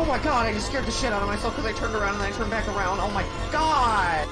Oh my god, I just scared the shit out of myself because I turned around and then I turned back around. Oh my god!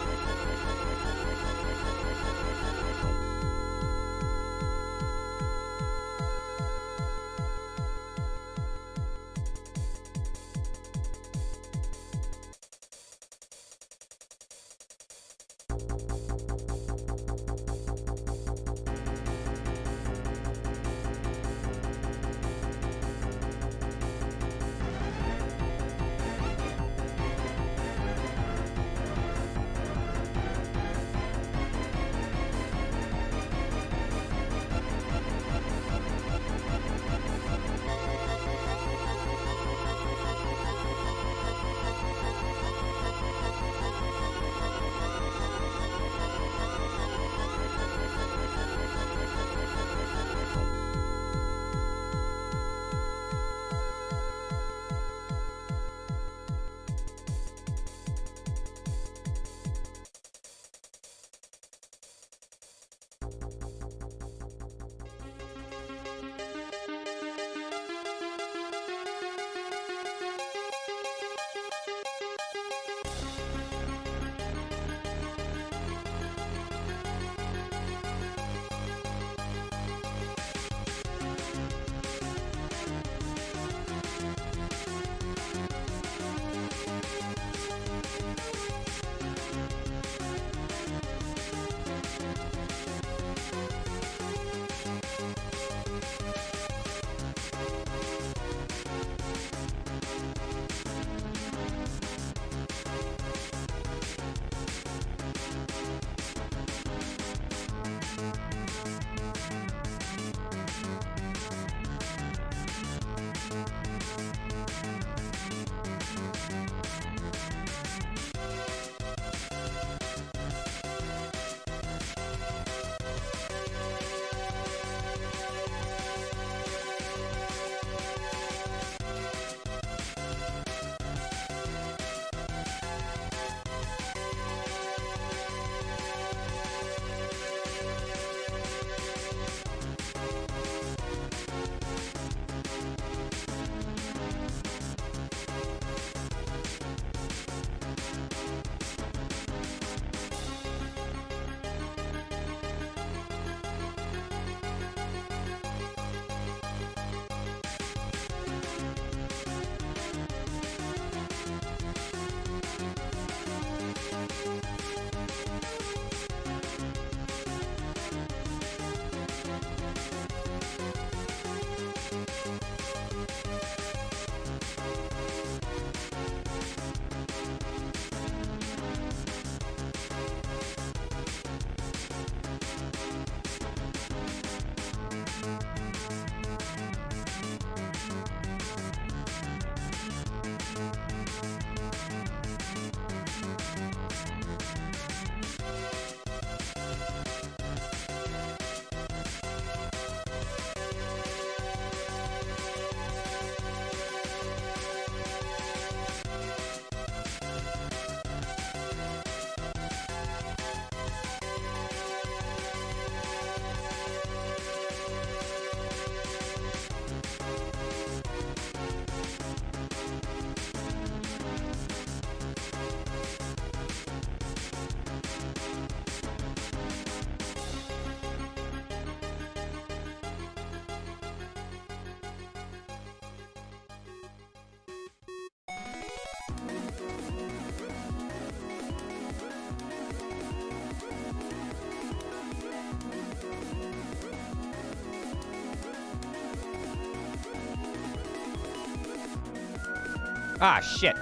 Ah, shit.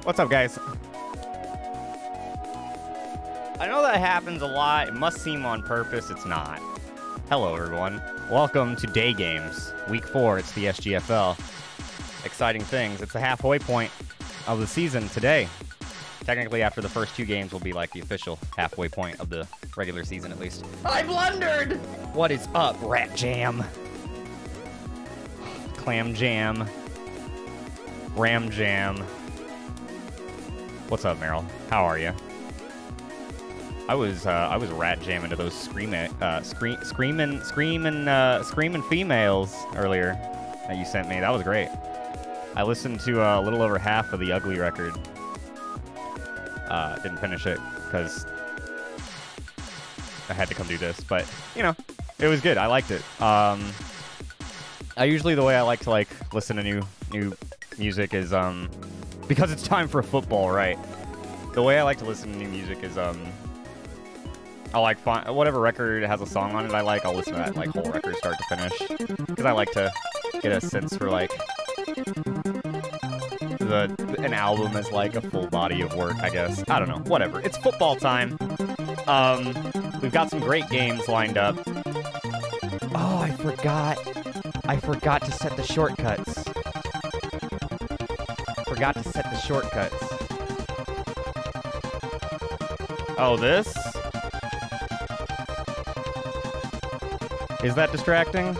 What's up, guys? I know that happens a lot. It must seem on purpose. It's not. Hello, everyone. Welcome to Day Games. Week 4, it's the SGFL. Exciting things. It's the halfway point of the season today. Technically, after the first 2 games will be like the official halfway point of the regular season, at least. I blundered! What is up, Rat Jam? Clam Jam. Ram Jam. What's up, Meryl? How are you? I was rat jamming to those screaming females earlier that you sent me. That was great. I listened to a little over half of the Ugly record. Didn't finish it because I had to come do this, but you know, it was good. I liked it. The way I like to listen to new music is because it's time for football, right? The way I like to listen to new music is I'll find whatever record has a song on it I'll listen to that whole record start to finish, because I like to get a sense for an album as a full body of work, I guess. I don't know, whatever. It's football time. We've got some great games lined up. Oh, I forgot to set the shortcuts. Oh, this? Is that distracting?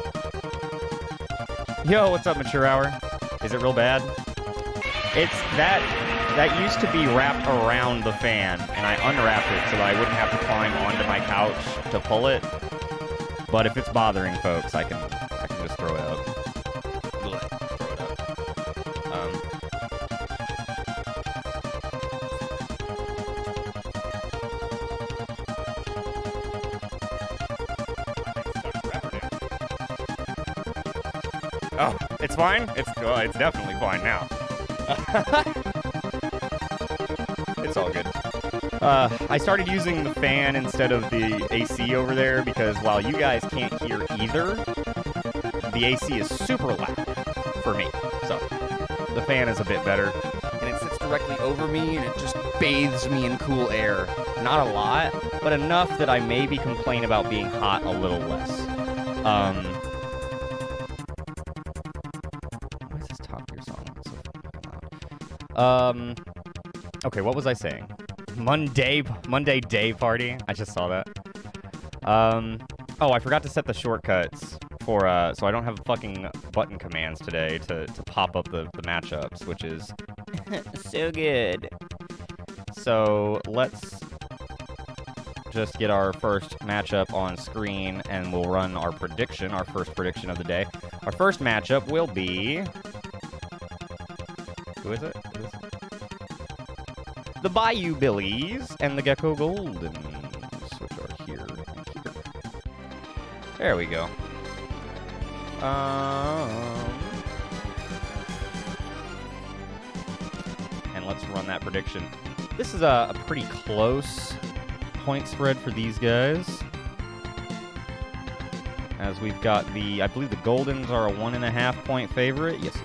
Yo, what's up, Mature Hour? Is it real bad? It's that used to be wrapped around the fan, and I unwrapped it so that I wouldn't have to climb onto my couch to pull it. But if it's bothering folks, I can just throw it up. Oh, it's fine? It's definitely fine now. It's all good. I started using the fan instead of the AC over there because while you guys can't hear either, the AC is super loud for me. So the fan is a bit better, and it sits directly over me, and it just bathes me in cool air. Not a lot, but enough that I maybe complain about being hot a little less. Why is this Top Gear song so loud? Okay, what was I saying? Monday day party. I just saw that. Oh, I forgot to set the shortcuts for so I don't have fucking button commands today to pop up the matchups, which is so good. So let's just get our first matchup on screen, and we'll run our prediction, our first prediction of the day. Our first matchup will be... Who is it? The BYBLs and the Gecko Goldens, which are here and here. There we go. And let's run that prediction. This is a pretty close point spread for these guys, as we've got I believe the Goldens are a 1.5 point favorite. Yes.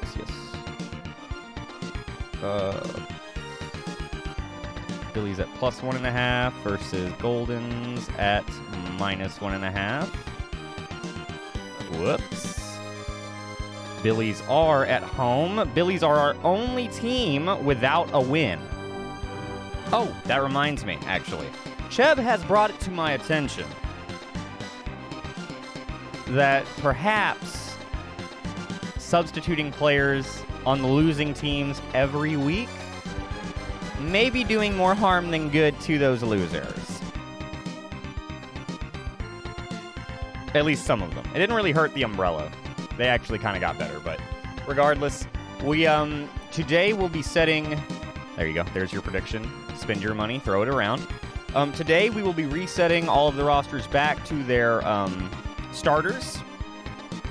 Billy's at plus 1.5 versus Goldens at minus 1.5. Whoops. Billy's are at home. Billy's are our only team without a win. Oh, that reminds me, actually. Cheb has brought it to my attention that perhaps substituting players on the losing teams every week may be doing more harm than good to those losers. At least some of them. It didn't really hurt the umbrella. They actually kind of got better, but regardless, we today we'll be setting... There you go. There's your prediction. Spend your money, throw it around. Today we will be resetting all of the rosters back to their starters.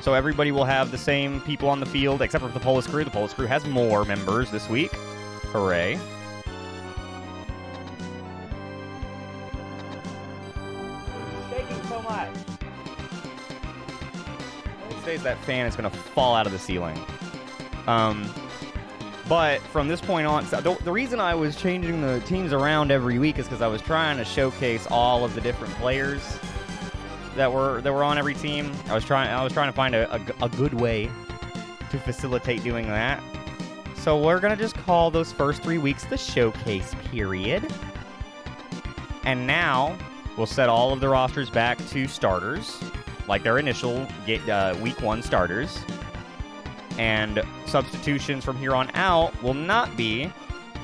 So everybody will have the same people on the field, except for the Polish crew. The Polish crew has more members this week. Hooray. Shaking so much. These days that fan is going to fall out of the ceiling. But from this point on, the reason I was changing the teams around every week is because I was trying to showcase all of the different players that were on every team. I was trying to find a good way to facilitate doing that. So we're gonna just call those first 3 weeks the showcase period. And now we'll set all of the rosters back to starters, like their initial week 1 starters. And substitutions from here on out will not be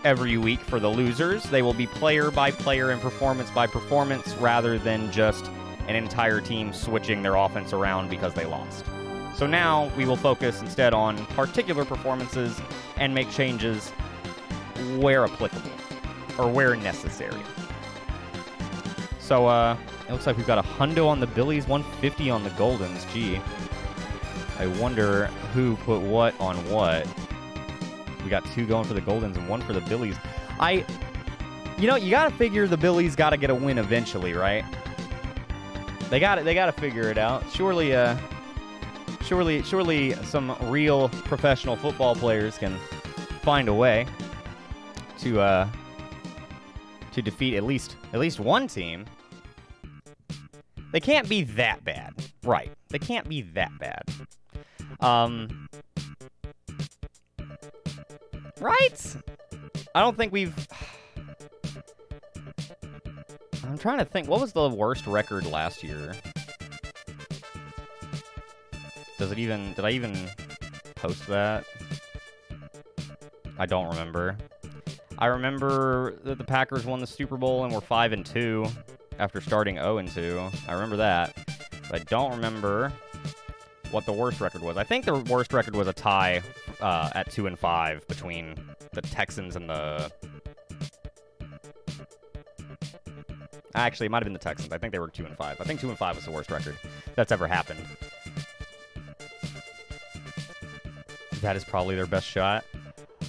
every week for the losers. They will be player by player and performance by performance rather than just an entire team switching their offense around because they lost. So now we will focus instead on particular performances and make changes where applicable, or where necessary. So, it looks like we've got a hundo on the Billies, 150 on the Goldens. Gee. I wonder who put what on what. We got 2 going for the Goldens and 1 for the Billies. You know, you gotta figure the Billies gotta get a win eventually, right? They gotta figure it out. Surely some real professional football players can find a way to defeat at least one team. They can't be that bad. Right. They can't be that bad. Right? I don't think we've... I'm trying to think. What was the worst record last year? Did I even post that? I don't remember. I remember that the Packers won the Super Bowl and were 5-2 after starting 0-2. I remember that. But I don't remember what the worst record was. I think the worst record was a tie at 2-5 between the Texans and the... Actually, it might have been the Texans. I think they were 2-5. I think 2-5 was the worst record that's ever happened. That is probably their best shot.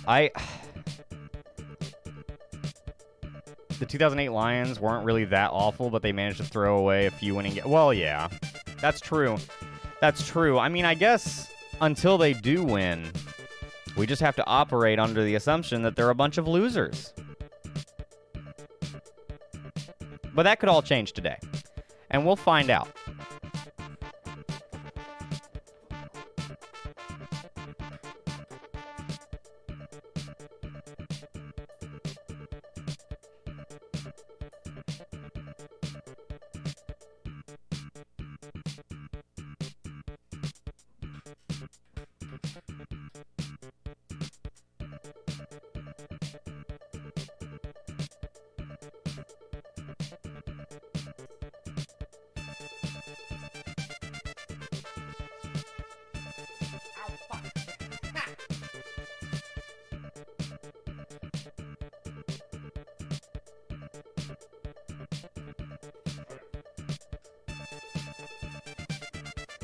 The 2008 Lions weren't really that awful, but they managed to throw away a few winning games. Well, yeah. That's true. That's true. I mean, I guess until they do win, we just have to operate under the assumption that they're a bunch of losers. But that could all change today. And we'll find out.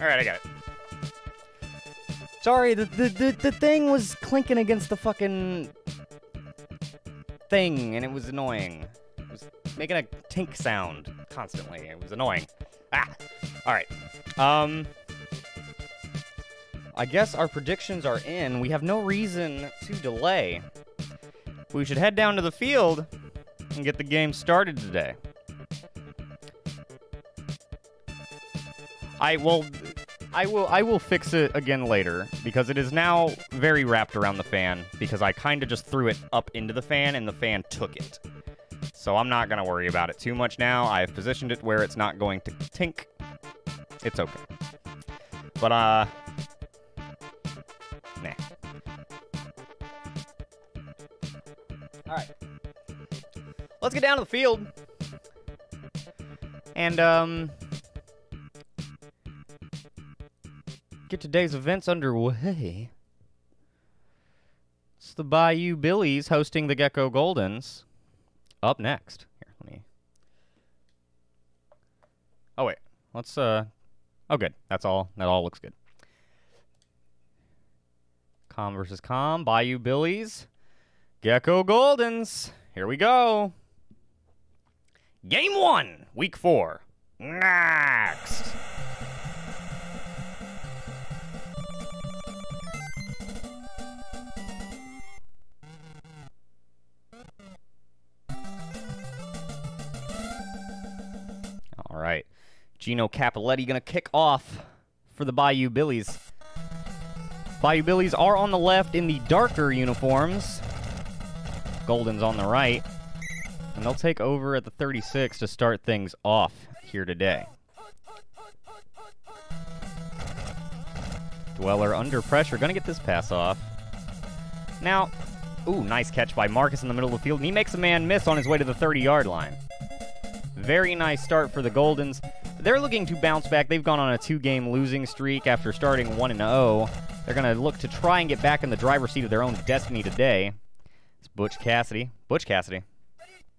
Alright, I got it. Sorry, the thing was clinking against the fucking thing, and it was annoying. It was making a tink sound constantly. It was annoying. Ah! Alright. I guess our predictions are in. We have no reason to delay. We should head down to the field and get the game started today. I will fix it again later, because it is now very wrapped around the fan, because I kind of just threw it up into the fan, and the fan took it. So I'm not going to worry about it too much now. I've positioned it where it's not going to tink. It's okay. But, nah. Alright. Let's get down to the field. And, get today's events underway. It's the BYBL hosting the Gecko Goldens. Up next. Here, let me... Oh, wait. Let's, Oh, good. That's all. That all looks good. Com versus Com. BYBL. Gecko Goldens. Here we go. Game 1. Week 4. Next. All right. Gino Capoletti going to kick off for the BYBL. BYBL are on the left in the darker uniforms. Goldens on the right. And they'll take over at the 36 to start things off here today. Dweller under pressure. Going to get this pass off. Now, ooh, nice catch by Marcus in the middle of the field. And he makes a man miss on his way to the 30-yard line. Very nice start for the Goldens. they're looking to bounce back. They've gone on a 2-game losing streak after starting 1-0. They're going to look to try and get back in the driver's seat of their own destiny today. It's Butch Cassidy. Butch Cassidy.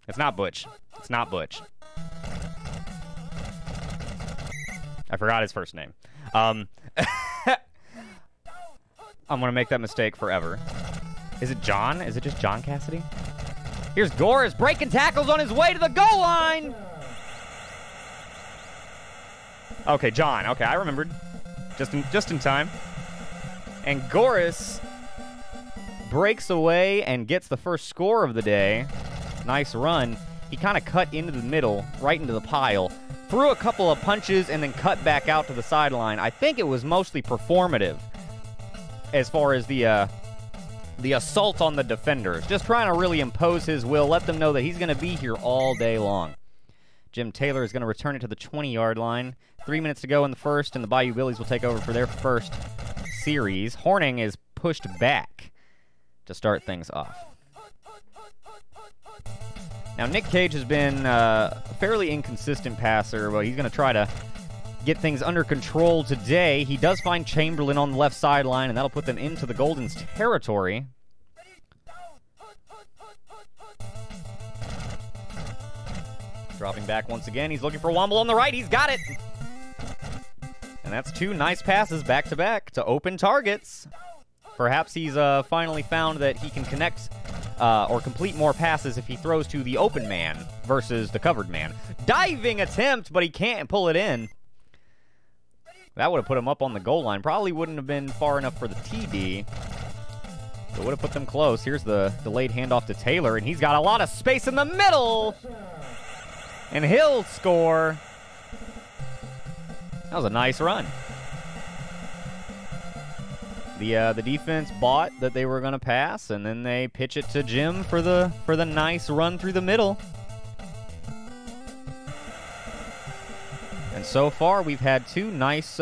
It's not Butch. It's not Butch. I forgot his first name. I'm going to make that mistake forever. Is it John? Is it just John Cassidy? Here's Goris breaking tackles on his way to the goal line. Okay, John. Okay, I remembered. Just in time. And Goris breaks away and gets the first score of the day. Nice run. He kind of cut into the middle, right into the pile, threw a couple of punches, and then cut back out to the sideline. I think it was mostly performative as far as the assault on the defenders. Just trying to really impose his will, let them know that he's going to be here all day long. Jim Taylor is going to return it to the 20-yard line. 3 minutes to go in the first, and the Bayou Billies will take over for their first series. Horning is pushed back to start things off. Now, Nick Cage has been a fairly inconsistent passer, but he's going to try to get things under control today. He does find Chamberlain on the left sideline, and that'll put them into the Goldens' territory. Dropping back once again. He's looking for Womble on the right. He's got it. And that's 2 nice passes back-to-back to open targets. Perhaps he's finally found that he can connect or complete more passes if he throws to the open man versus the covered man. Diving attempt, but he can't pull it in. That would have put him up on the goal line. Probably wouldn't have been far enough for the TD. It would have put them close. Here's the delayed handoff to Taylor, and he's got a lot of space in the middle. And he'll score. That was a nice run. The defense bought that they were going to pass, and then they pitch it to Jim for the nice run through the middle. And so far, we've had 2 nice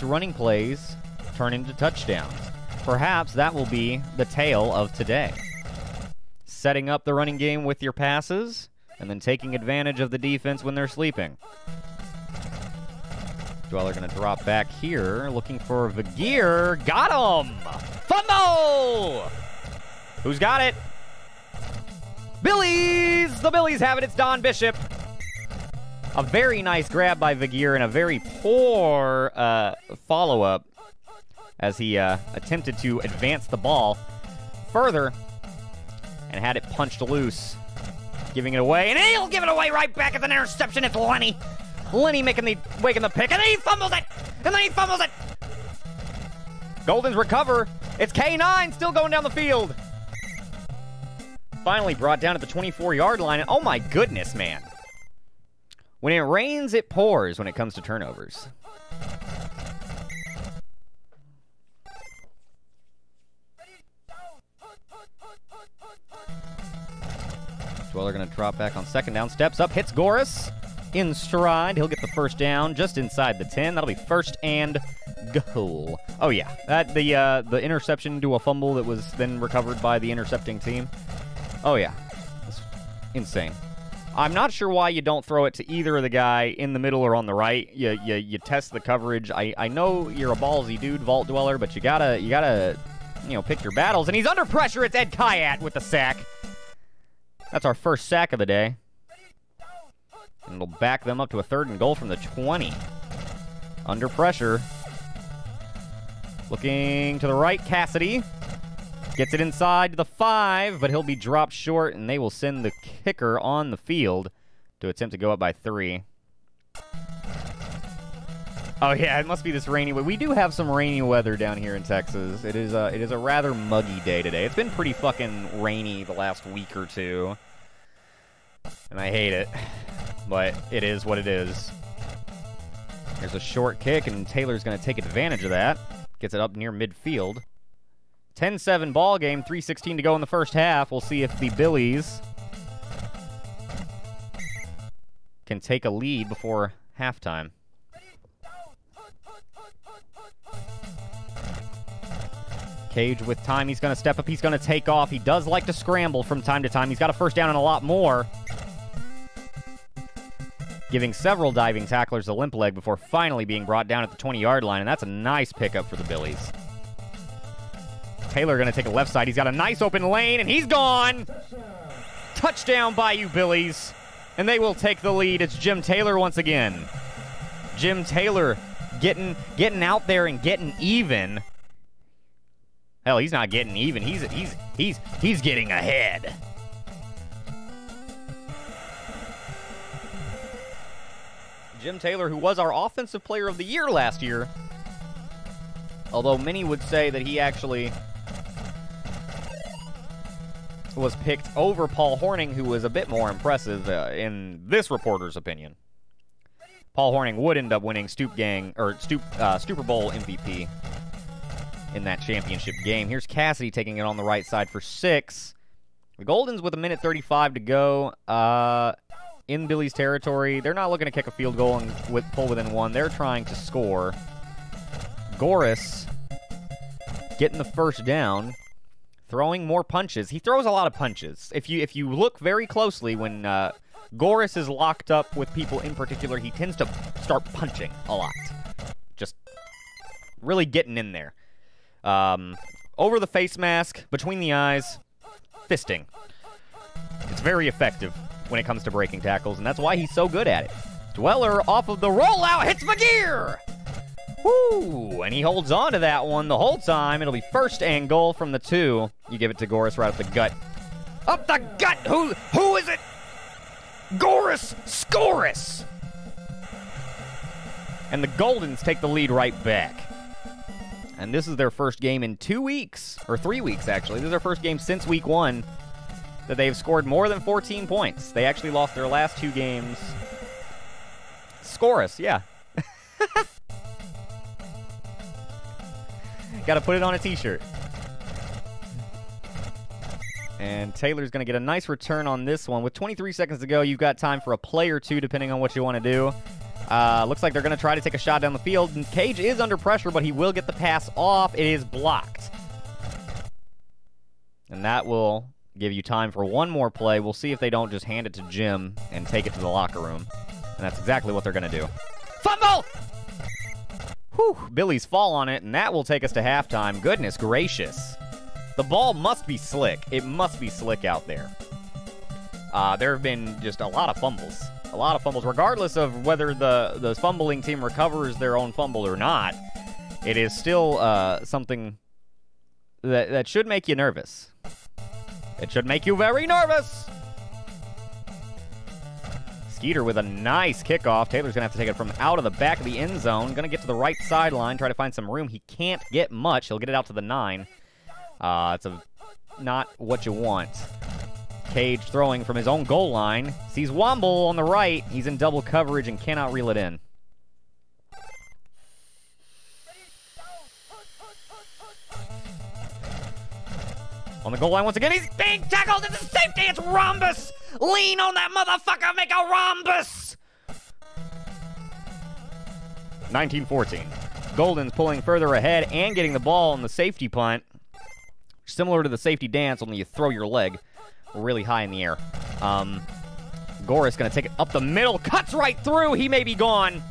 running plays turn into touchdowns. Perhaps that will be the tale of today. Setting up the running game with your passes, and then taking advantage of the defense when they're sleeping. Dweller going to drop back here, looking for Vagir. Got him! Fumble! Who's got it? Billies! The Billies have it. It's Don Bishop. A very nice grab by Vagir and a very poor follow-up as he attempted to advance the ball further and had it punched loose, giving it away. And he'll give it away right back at the interception. It's Lenny. Lenny making the pick, and then he fumbles it! And then he fumbles it! Goldens recover. It's K9 still going down the field. Finally brought down at the 24-yard line. And oh my goodness, man. When it rains, it pours when it comes to turnovers. Dweller going to drop back on second down. Steps up, hits Goris. In stride. He'll get the first down just inside the 10. That'll be first and goal. Oh, yeah. The interception into a fumble that was then recovered by the intercepting team. Oh, yeah. That's insane. I'm not sure why you don't throw it to either of the guy in the middle or on the right. You test the coverage. I know you're a ballsy dude, Vault Dweller, but you gotta pick your battles. And he's under pressure. It's Ed Kayat with the sack. That's our first sack of the day. And it'll back them up to a 3rd and goal from the 20. Under pressure. Looking to the right, Cassidy. Gets it inside to the 5, but he'll be dropped short, and they will send the kicker on the field to attempt to go up by 3. Oh, yeah, it must be this rainy way. We do have some rainy weather down here in Texas. It is a rather muggy day today. It's been pretty fucking rainy the last week or 2. And I hate it. But it is what it is. There's a short kick, and Taylor's going to take advantage of that. Gets it up near midfield. 10-7 ball game, 3:16 to go in the first half. We'll see if the Billies can take a lead before halftime. Cage with time. He's going to step up. He's going to take off. He does like to scramble from time to time. He's got a first down and a lot more. giving several diving tacklers a limp leg before finally being brought down at the 20-yard line, and that's a nice pickup for the Billies. Taylor going to take a left side. He's got a nice open lane, and he's gone! Touchdown by you, Billies. And they will take the lead. It's Jim Taylor once again. Jim Taylor getting out there and getting even. Hell, he's not getting even. He's getting ahead. Jim Taylor, who was our Offensive Player of the Year last year, although many would say that he actually was picked over Paul Hornung, who was a bit more impressive in this reporter's opinion. Paul Hornung would end up winning Super Bowl MVP in that championship game. Here's Cassidy taking it on the right side for 6. The Goldens with 1:35 to go in Billy's territory. They're not looking to kick a field goal and pull within 1. They're trying to score. Goris getting the first down, throwing more punches. He throws a lot of punches. If you look very closely, when Goris is locked up with people in particular, he tends to start punching a lot. Just really getting in there. Over the face mask, between the eyes, fisting. It's very effective when it comes to breaking tackles, and that's why he's so good at it. Dweller off of the rollout hits McGear! Woo! And he holds on to that one the whole time. It'll be 1st and goal from the 2. You give it to Goris right up the gut. Up the gut! Who is it? Goris Scoris! And the Goldens take the lead right back. And this is their first game in 2 weeks, or 3 weeks actually. This is their first game since week 1 that they've scored more than 14 points. They actually lost their last 2 games. Scoris, yeah. Got to put it on a t-shirt. And Taylor's going to get a nice return on this one. With 23 seconds to go, you've got time for a play or 2, depending on what you want to do. Looks like they're going to try to take a shot down the field. And Cage is under pressure, but he will get the pass off. It is blocked. And that will give you time for one more play. We'll see if they don't just hand it to Jim and take it to the locker room. And that's exactly what they're going to do. Fumble! Whew, Billies fall on it, and that will take us to halftime. Goodness gracious. The ball must be slick. It must be slick out there. There have been just a lot of fumbles. A lot of fumbles, regardless of whether the fumbling team recovers their own fumble or not. It is still something that should make you nervous. It should make you very nervous. Skeeter with a nice kickoff. Taylor's going to have to take it from out of the back of the end zone. Going to get to the right sideline, try to find some room. He can't get much. He'll get it out to the 9. It's not what you want. Cage throwing from his own goal line. Sees Womble on the right. He's in double coverage and cannot reel it in. On the goal line once again. He's being tackled. It's a safety. It's Rhombus. Lean on that motherfucker. Make a rhombus. 19-14. Goldens pulling further ahead and getting the ball on the safety punt. Similar to the safety dance, only you throw your leg really high in the air. Goris going to take it up the middle. Cuts right through. He may be gone.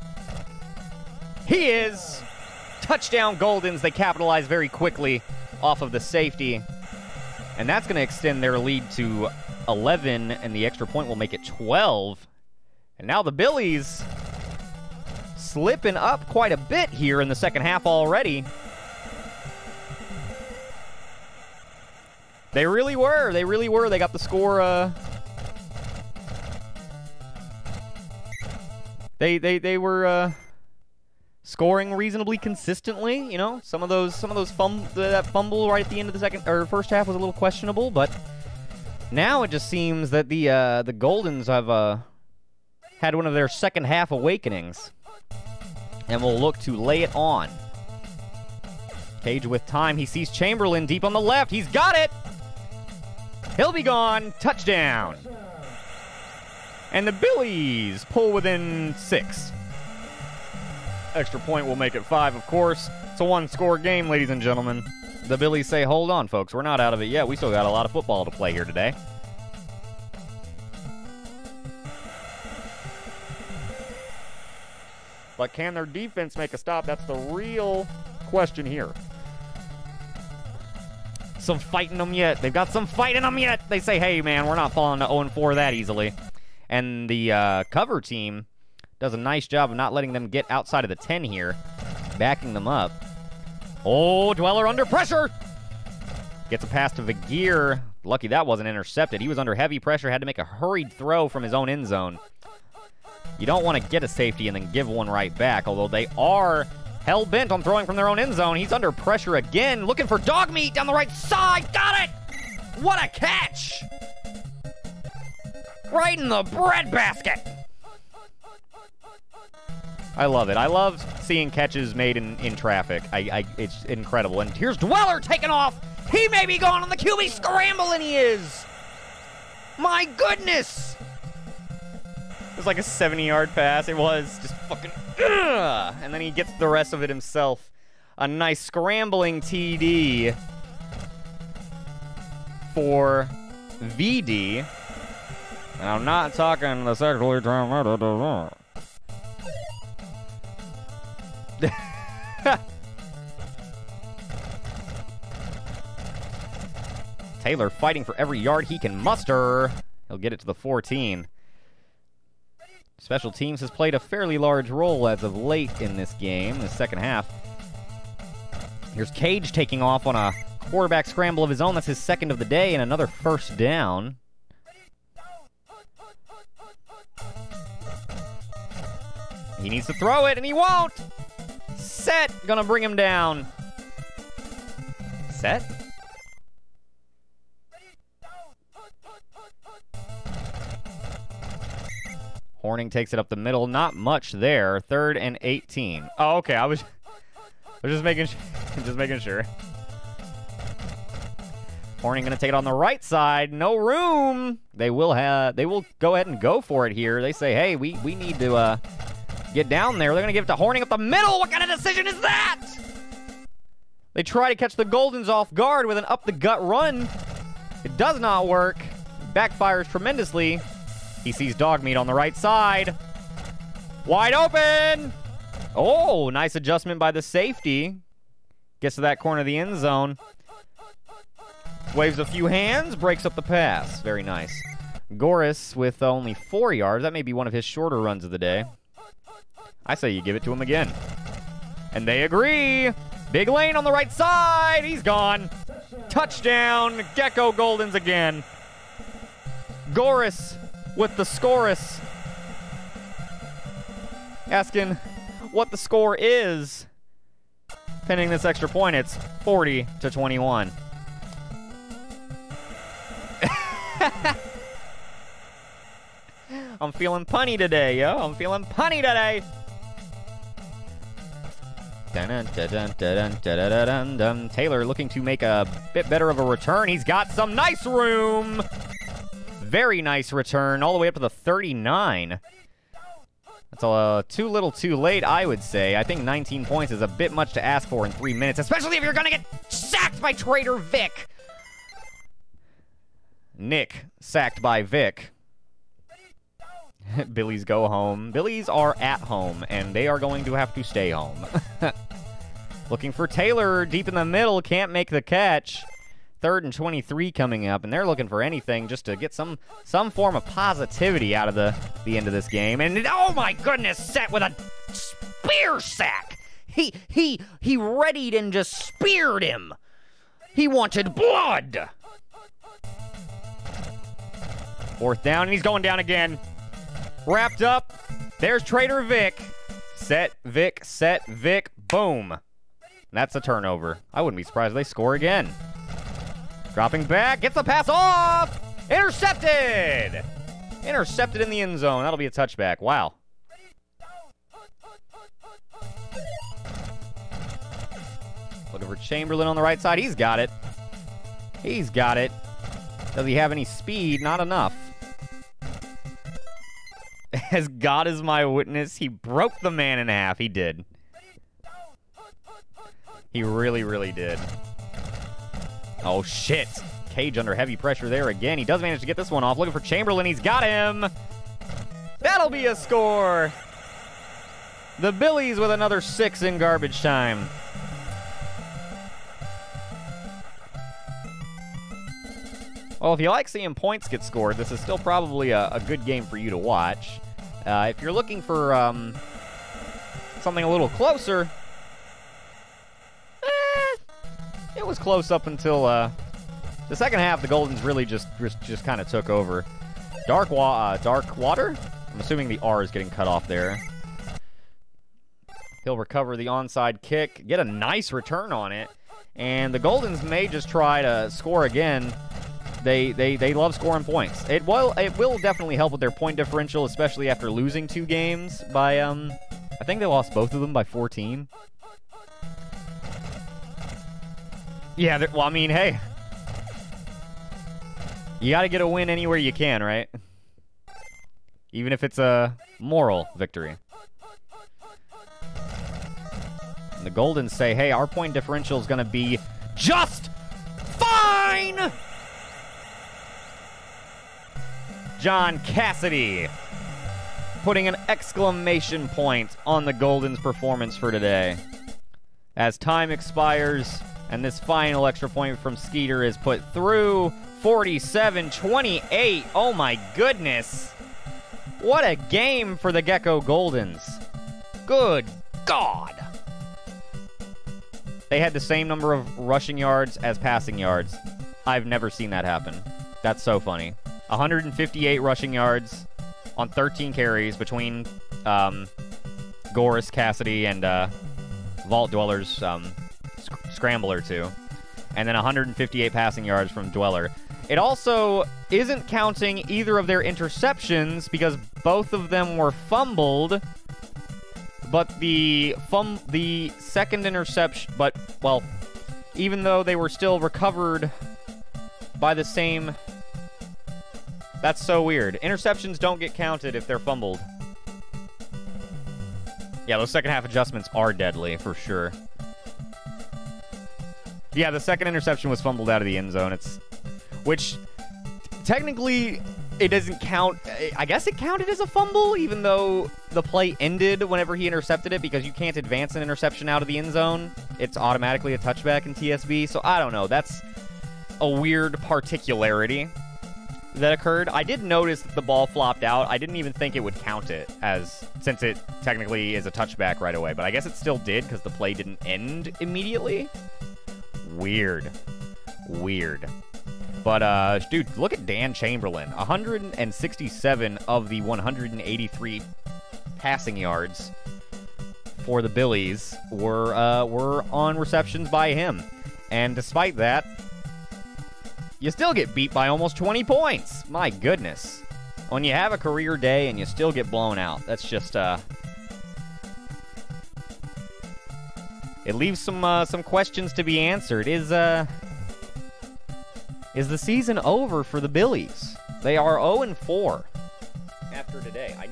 He is. Touchdown Goldens. They capitalize very quickly off of the safety. And that's going to extend their lead to 11, and the extra point will make it 12. And now the Billies slipping up quite a bit here in the second half already. They really were. They really were. They got the score. They were scoring reasonably consistently. You know, some of those that fumble right at the end of the first half was a little questionable, but now it just seems that the Goldens have had one of their second half awakenings, and will look to lay it on. Cage with time. He sees Chamberlain deep on the left. He's got it. He'll be gone. Touchdown. And the Billies pull within 6. Extra point will make it 5, of course. It's a one-score game, ladies and gentlemen. The Billies say, hold on, folks. We're not out of it yet. We still got a lot of football to play here today. But can their defense make a stop? That's the real question here. Some fight in them yet. They've got some fight in them yet. They say, hey, man, we're not falling to 0-4 that easily. And the cover team does a nice job of not letting them get outside of the 10 here, backing them up. Oh, Dweller under pressure. Gets a pass to Vagir. Lucky that wasn't intercepted. He was under heavy pressure, had to make a hurried throw from his own end zone. You don't want to get a safety and then give one right back, although they are hell-bent on throwing from their own end zone. He's under pressure again, looking for dog meat down the right side. Got it! What a catch! Right in the breadbasket. I love it. I love seeing catches made in traffic. It's incredible. And here's Dweller taking off. He may be gone on the QB scramble, and he is. My goodness. It was like a 70-yard pass. It was just fucking, and then he gets the rest of it himself. A nice scrambling TD for VD. And I'm not talking the sexually transmitted. Taylor fighting for every yard he can muster. He'll get it to the 14. Special teams has played a fairly large role as of late in this game, the second half. Here's Cage taking off on a quarterback scramble of his own. That's his second of the day, and another first down. He needs to throw it, and he won't! Set, gonna bring him down. Set? Horning takes it up the middle. Not much there. 3rd and 18. Oh, okay. I was just making sure. Horning gonna take it on the right side. No room. They will go ahead and go for it here. They say, hey, we need to get down there. They're gonna give it to Horning up the middle. What kind of decision is that? They try to catch the Goldens off guard with an up-the-gut run. It does not work. Backfires tremendously. He sees dog meat on the right side. Wide open! Oh, nice adjustment by the safety. Gets to that corner of the end zone. Waves a few hands, breaks up the pass. Very nice. Goris with only 4 yards. That may be one of his shorter runs of the day. I say you give it to him again. And they agree. Big lane on the right side. He's gone. Touchdown. Gecko Goldens again. Goris with the scorus. Asking what the score is. Pending this extra point, it's 40-21. I'm feeling punny today, yo. I'm feeling punny today. Taylor looking to make a bit better of a return. He's got some nice room. Very nice return, all the way up to the 39. That's too little too late, I would say. I think 19 points is a bit much to ask for in 3 minutes, especially if you're going to get sacked by Trader Vic. Nick sacked by Vic. Billies go home. Billies are at home, and they are going to have to stay home. Looking for Taylor deep in the middle, can't make the catch. 3rd and 23 coming up, and they're looking for anything just to get some form of positivity out of the end of this game. And oh my goodness, Set with a spear sack. He readied and just speared him. He wanted blood. 4th down, and he's going down again. Wrapped up. There's Trader Vic. Set Vic, boom. That's a turnover. I wouldn't be surprised if they score again. Dropping back, gets the pass off! Intercepted! Intercepted in the end zone. That'll be a touchback. Wow. Looking for Chamberlain on the right side. He's got it. He's got it. Does he have any speed? Not enough. As God is my witness, he broke the man in half. He did. He really, really did. Oh, shit. Cage under heavy pressure there again. He does manage to get this one off. Looking for Chamberlain. He's got him. That'll be a score. The Billies with another 6 in garbage time. Well, if you like seeing points get scored, this is still probably a good game for you to watch. If you're looking for something a little closer, it was close up until the second half. The Goldens really just kind of took over. Dark Water? I'm assuming the R is getting cut off there. He'll recover the onside kick, get a nice return on it, and the Goldens may just try to score again. They love scoring points. It will definitely help with their point differential, especially after losing 2 games by I think they lost both of them by 14. Yeah, well, I mean, hey, you got to get a win anywhere you can, right? Even if it's a moral victory. The Goldens say, hey, our point differential is going to be just fine! John Cassidy putting an exclamation point on the Goldens' performance for today. As time expires and this final extra point from Skeeter is put through, 47-28. Oh my goodness. What a game for the Gecko Goldens. Good God. They had the same number of rushing yards as passing yards. I've never seen that happen. That's so funny. 158 rushing yards on 13 carries between Goris, Cassidy, and Vault Dweller's Scrambler, too. And then 158 passing yards from Dweller. It also isn't counting either of their interceptions because both of them were fumbled. But the second interception, well, even though they were still recovered by the same... That's so weird. Interceptions don't get counted if they're fumbled. Yeah, those second half adjustments are deadly, for sure. Yeah, the second interception was fumbled out of the end zone. Which, technically, it doesn't count. I guess it counted as a fumble, even though the play ended whenever he intercepted it, because you can't advance an interception out of the end zone. It's automatically a touchback in TSB, so I don't know. That's a weird particularity that occurred. I did notice that the ball flopped out. I didn't even think it would count it, since it technically is a touchback right away, but I guess it still did because the play didn't end immediately. Weird. But, dude, look at Dan Chamberlain. 167 of the 183 passing yards for the Billies were on receptions by him. And despite that, you still get beat by almost 20 points. My goodness. When you have a career day and you still get blown out, that's just, it leaves some questions to be answered. Is the season over for the Billies? They are 0-4 after today. I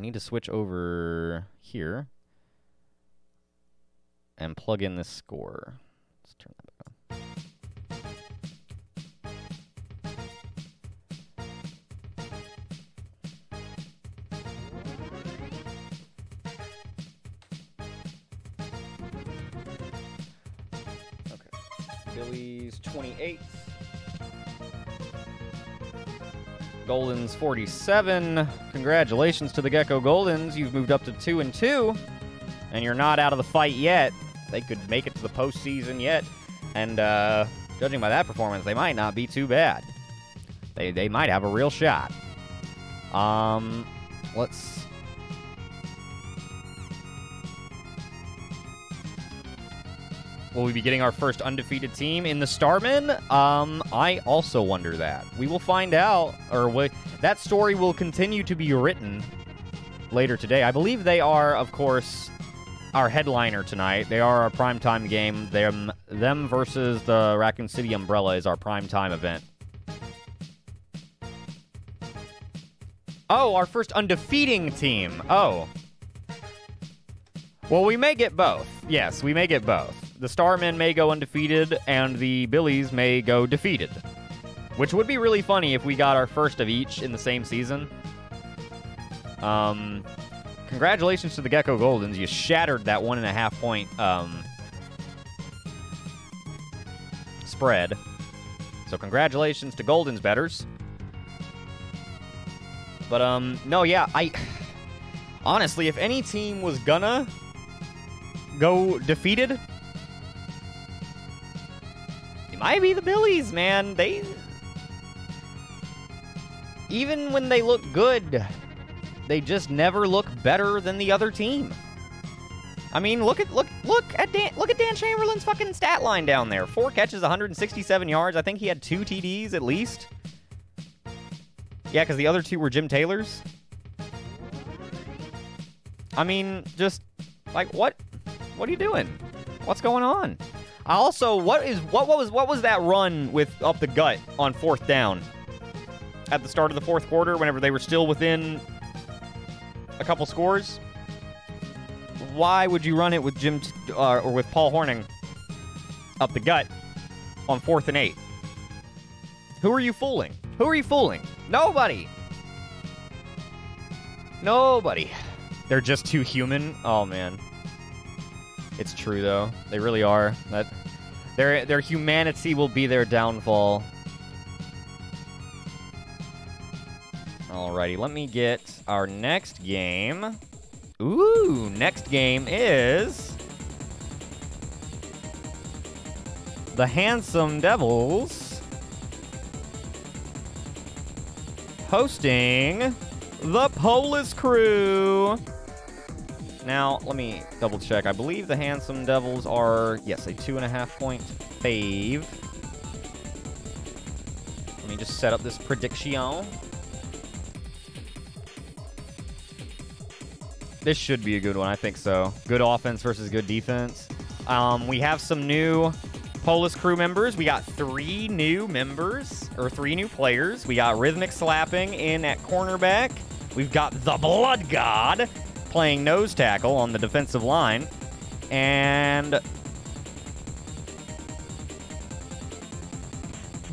need to switch over here and plug in this score. Let's turn that back on. Billies 28. Goldens 47. Congratulations to the Gecko Goldens. You've moved up to 2-2, and you're not out of the fight yet. They could make it to the postseason yet, and judging by that performance, they might not be too bad. They might have a real shot. Let's... Will we be getting our first undefeated team in the Starmen? I also wonder that. We will find out, that story will continue to be written later today. I believe they are, of course, our headliner tonight. They are our primetime game. Them versus the Raccoon City Umbrella is our primetime event. Oh, our first undefeating team. Oh. Well, we may get both. Yes, we may get both. The Starmen may go undefeated, and the Billies may go defeated. Which would be really funny if we got our first of each in the same season. Congratulations to the Gecko Goldens. You shattered that 1.5 point spread. So congratulations to Goldens betters. But, no, yeah, honestly, if any team was gonna go defeated, it might be the Billies, man. Even when they look good, they just never look better than the other team. I mean, look at Dan Chamberlain's fucking stat line down there. 4 catches, 167 yards. I think he had 2 TDs at least. Yeah, because the other 2 were Jim Taylor's. I mean, just like what are you doing? What's going on? Also, what was that run with up the gut on 4th down at the start of the 4th quarter whenever they were still within a couple scores? Why would you run it with or with Paul Hornung up the gut on 4th and 8? Who are you fooling? Who are you fooling? Nobody. Nobody. They're just too human. Oh man, it's true though. They really are. That their humanity will be their downfall. Alrighty, let me get our next game. Ooh, next game is the Handsome Devils hosting the Polish Crew. Now, let me double check. I believe the Handsome Devils are, yes, a 2.5 point fave. Let me just set up this prediction. This should be a good one, I think so. Good offense versus good defense. We have some new Polish Crew members. We got 3 new members, or 3 new players. We got Rhythmic Slapping in at cornerback. We've got the Blood God playing nose tackle on the defensive line. And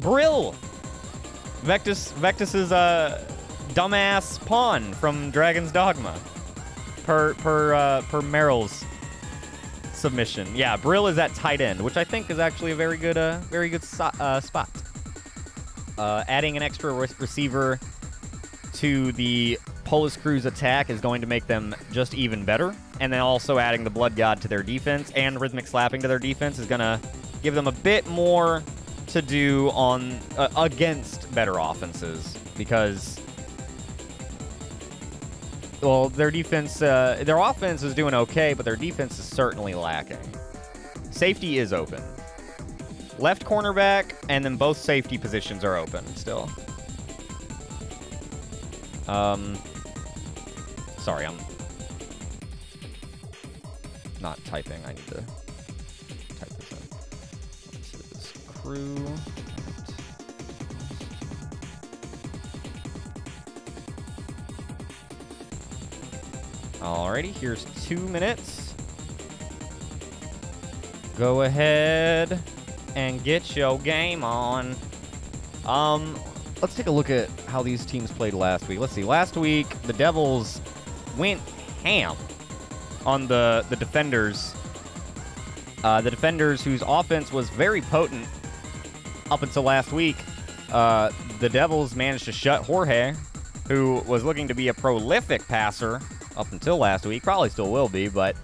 Brill, Vectus's dumbass pawn from Dragon's Dogma. Per Merrill's submission. Yeah, Brill is at tight end, which I think is actually a very good spot. Adding an extra receiver to the Polish Crew's attack is going to make them just even better. And then also adding the Blood God to their defense and Rhythmic Slapping to their defense is going to give them a bit more to do on against better offenses, because, well, their defense, their offense is doing okay, but their defense is certainly lacking. Safety is open. Left cornerback, and then both safety positions are open still. Sorry, I'm not typing. I need to type this in. Let's see this crew. Alrighty, here's 2 minutes. Go ahead and get your game on. Let's take a look at how these teams played last week. Let's see. Last week, the Devils went ham on the defenders. The defenders whose offense was very potent up until last week. The Devils managed to shut Jorge, who was looking to be a prolific passer up until last week. Probably still will be, but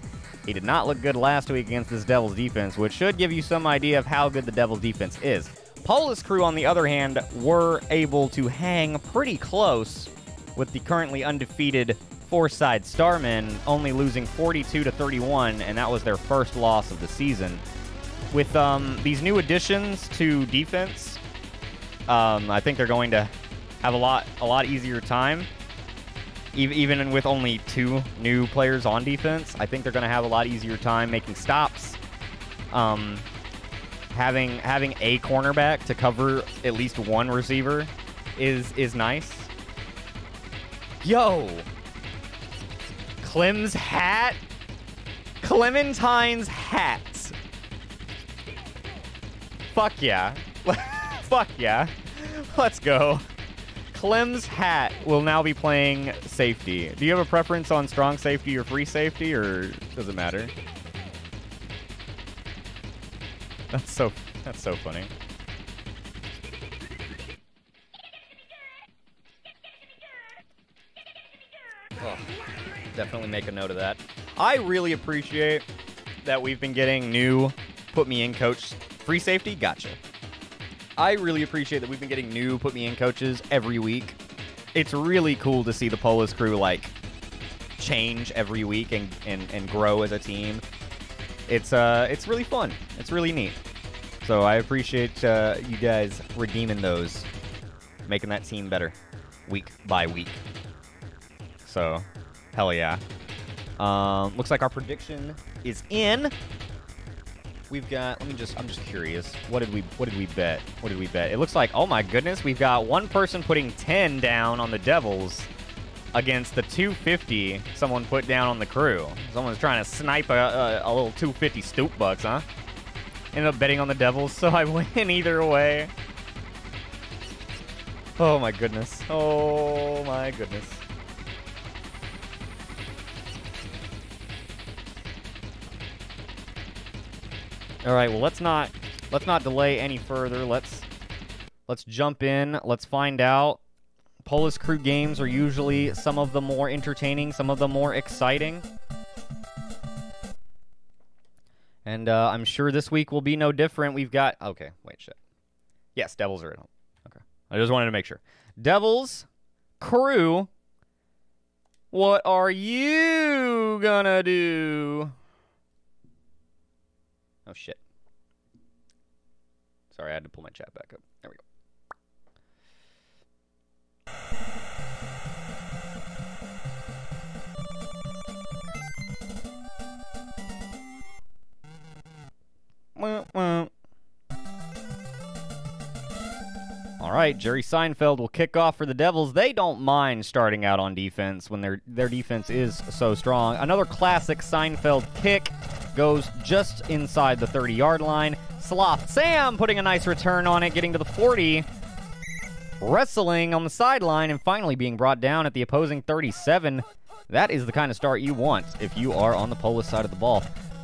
he did not look good last week against this Devils defense, which should give you some idea of how good the Devils defense is. Polish Crew, on the other hand, were able to hang pretty close with the currently undefeated Four-Side Starmen, only losing 42-31, and that was their first loss of the season. With these new additions to defense, I think they're going to have a lot easier time. Even with only 2 new players on defense, I think they're going to have a lot easier time making stops. Having a cornerback to cover at least 1 receiver is nice. Yo! Clem's hat? Clementine's hat. Fuck yeah. Fuck yeah. Let's go. Clem's hat will now be playing safety. Do you have a preference on strong safety or free safety, or does it matter? That's so funny. Oh, definitely make a note of that. I really appreciate that we've been getting new put me in coach free safety. Gotcha. I really appreciate that we've been getting new put me in coaches every week. It's really cool to see the Polis crew like change every week and grow as a team. It's really fun. It's really neat. So I appreciate you guys redeeming those, making that team better week by week. So, hell yeah. Looks like our prediction is in. We've got, I'm just curious. What did we bet? What did we bet? It looks like, oh my goodness, we've got one person putting 10 down on the Devils against the 250 someone put down on the crew. Someone's trying to snipe a little 250 stoop bucks, huh? Ended up betting on the Devils, so I win either way. Oh my goodness. Oh my goodness. All right, well, let's not delay any further. Let's jump in. Let's find out. Polis crew games are usually some of the more entertaining, some of the more exciting. And I'm sure this week will be no different. We've got... Okay, wait, shit. Yes, Devils are at home. Okay. I just wanted to make sure. Devils, crew, what are you gonna do? Oh, shit. Sorry, I had to pull my chat back up. There we go. All right, Jerry Seinfeld will kick off for the Devils. They don't mind starting out on defense when their defense is so strong. Another classic Seinfeld kick goes just inside the 30-yard line. Sloth Sam putting a nice return on it, getting to the 40. Wrestling on the sideline and finally being brought down at the opposing 37. That is the kind of start you want if you are on the Polis side of the ball.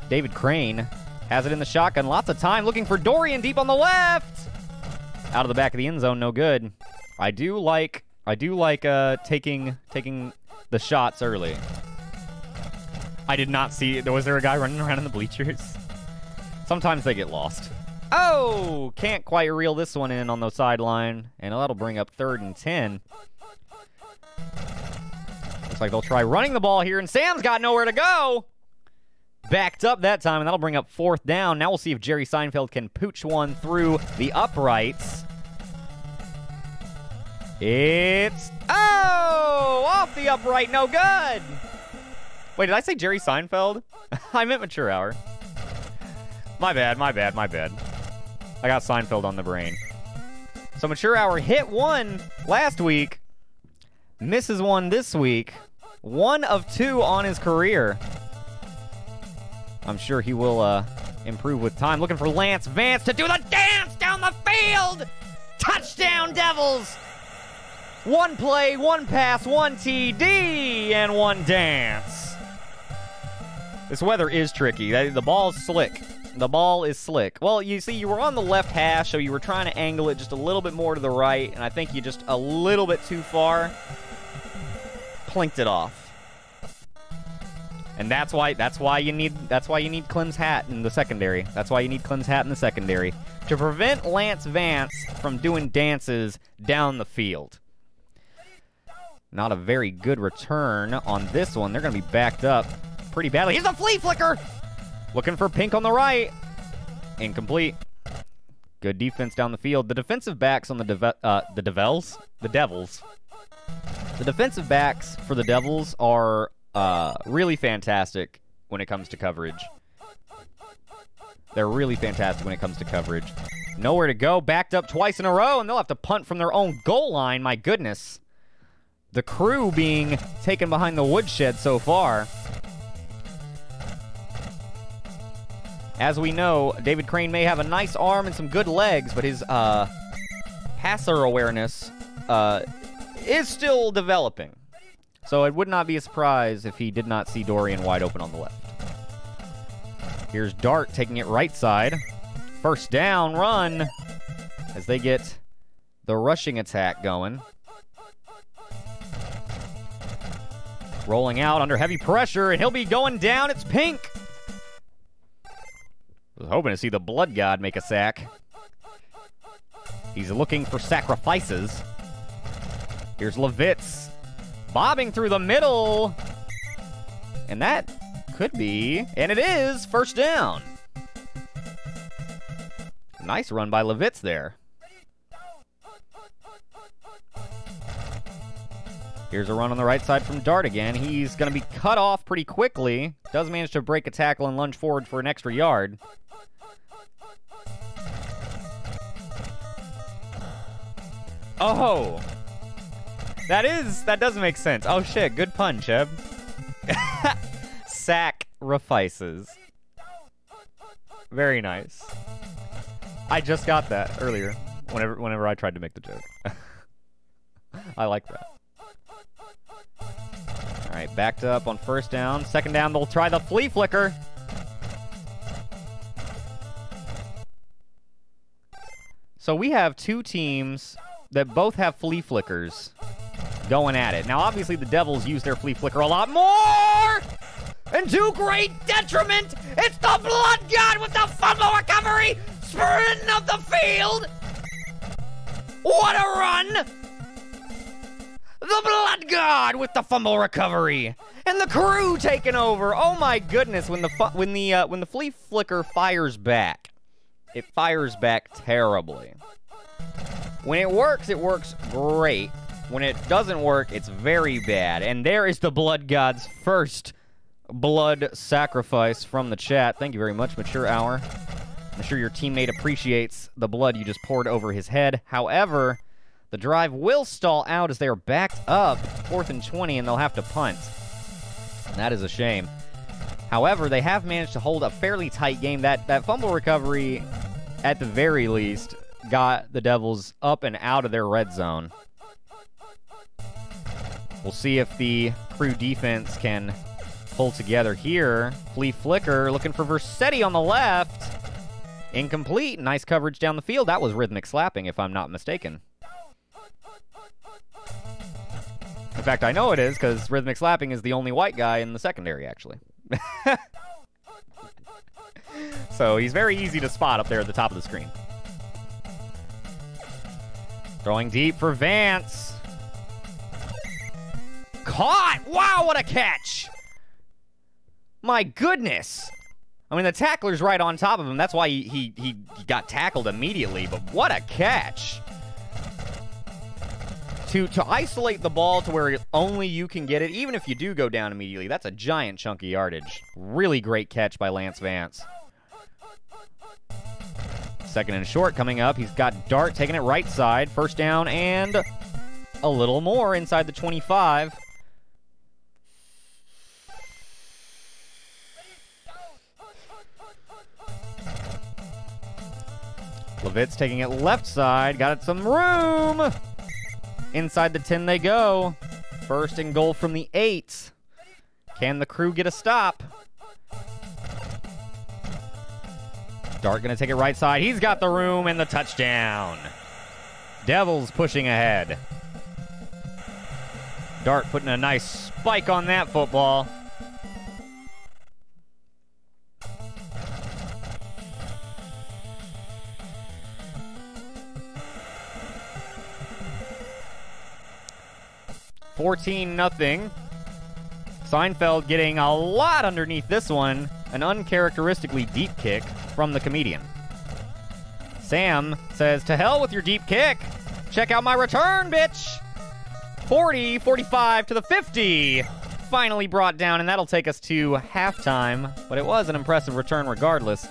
David Crane has it in the shotgun. Lots of time looking for Dorian deep on the left. Out of the back of the end zone, no good. I do like taking the shots early. I did not see... Was there a guy running around in the bleachers? Sometimes they get lost. Oh! Can't quite reel this one in on the sideline. And that'll bring up 3rd and 10. Looks like they'll try running the ball here, and Sam's got nowhere to go! Backed up that time, and that'll bring up 4th down. Now we'll see if Jerry Seinfeld can pooch one through the uprights. It's... Oh! Off the upright, no good! Wait, did I say Jerry Seinfeld? I meant Mature Hour. My bad. I got Seinfeld on the brain. So Mature Hour hit one last week. Misses one this week. 1 of 2 on his career. I'm sure he will improve with time. Looking for Lance Vance to do the dance down the field! Touchdown, Devils! 1 play, 1 pass, 1 TD, and 1 dance. This weather is tricky. The ball's slick. The ball is slick. Well, you see, you were on the left hash, so you were trying to angle it just a little bit more to the right, and I think you just a little bit too far plinked it off. And that's why you need Clem's hat in the secondary. That's why you need Clem's hat in the secondary to prevent Lance Vance from doing dances down the field. Not a very good return on this one. They're going to be backed up pretty badly. Here's a flea flicker! Looking for Pink on the right. Incomplete. Good defense down the field. The defensive backs on the Devils. The defensive backs for the Devils are really fantastic when it comes to coverage. They're really fantastic when it comes to coverage. Nowhere to go. Backed up twice in a row, and they'll have to punt from their own goal line. My goodness. The crew being taken behind the woodshed so far. As we know, David Crane may have a nice arm and some good legs, but his passer awareness is still developing. So it would not be a surprise if he did not see Dorian wide open on the left. Here's Dart taking it right side. First down run as they get the rushing attack going. Rolling out under heavy pressure, and he'll be going down. It's Pink. Was hoping to see the Blood God make a sack. He's looking for sacrifices. Here's Levitz bobbing through the middle. And that could be, and it is, first down. Nice run by Levitz there. Here's a run on the right side from Dart again. He's going to be cut off pretty quickly. Does manage to break a tackle and lunge forward for an extra yard. Oh! That does make sense. Oh shit, good pun, Cheb. Sacrifices. Very nice. I just got that earlier, whenever I tried to make the joke. I like that. All right, backed up on first down. Second down, they'll try the flea flicker. So we have two teams that both have flea flickers going at it. Now, obviously, the Devils use their flea flicker a lot more! And to great detriment, it's the Blood God with the fumble recovery! Sprinting up the field! What a run! The Blood God with the fumble recovery, and the crew taking over. Oh my goodness! When the flea flicker fires back, it fires back terribly. When it works great. When it doesn't work, it's very bad. And there is the Blood God's first blood sacrifice from the chat. Thank you very much, Mature Hour. I'm sure your teammate appreciates the blood you just poured over his head. However, the drive will stall out as they are backed up, 4th and 20, and they'll have to punt. And that is a shame. However, they have managed to hold a fairly tight game. That fumble recovery, at the very least, got the Devils up and out of their red zone. We'll see if the crew defense can pull together here. Flea flicker looking for Versetti on the left. Incomplete. Nice coverage down the field. That was rhythmic slapping, if I'm not mistaken. In fact, I know it is, because rhythmic slapping is the only white guy in the secondary, actually. So he's very easy to spot up there at the top of the screen. Throwing deep for Vance. Caught! Wow, what a catch! My goodness! I mean, the tackler's right on top of him. That's why he got tackled immediately, but what a catch! To isolate the ball to where only you can get it, even if you do go down immediately, that's a giant chunk of yardage. Really great catch by Lance Vance. Second and short coming up. He's got Dart taking it right side. First down and a little more inside the 25. Levitz taking it left side. Got it some room. Inside the 10 they go. First and goal from the 8. Can the crew get a stop? Dart going to take it right side. He's got the room and the touchdown. Devils pushing ahead. Dart putting a nice spike on that football. $14-0. Seinfeld getting a lot underneath this one. An uncharacteristically deep kick from the comedian. Sam says, to hell with your deep kick. Check out my return, bitch. 40, 45 to the 50. Finally brought down, and that'll take us to halftime. But it was an impressive return regardless.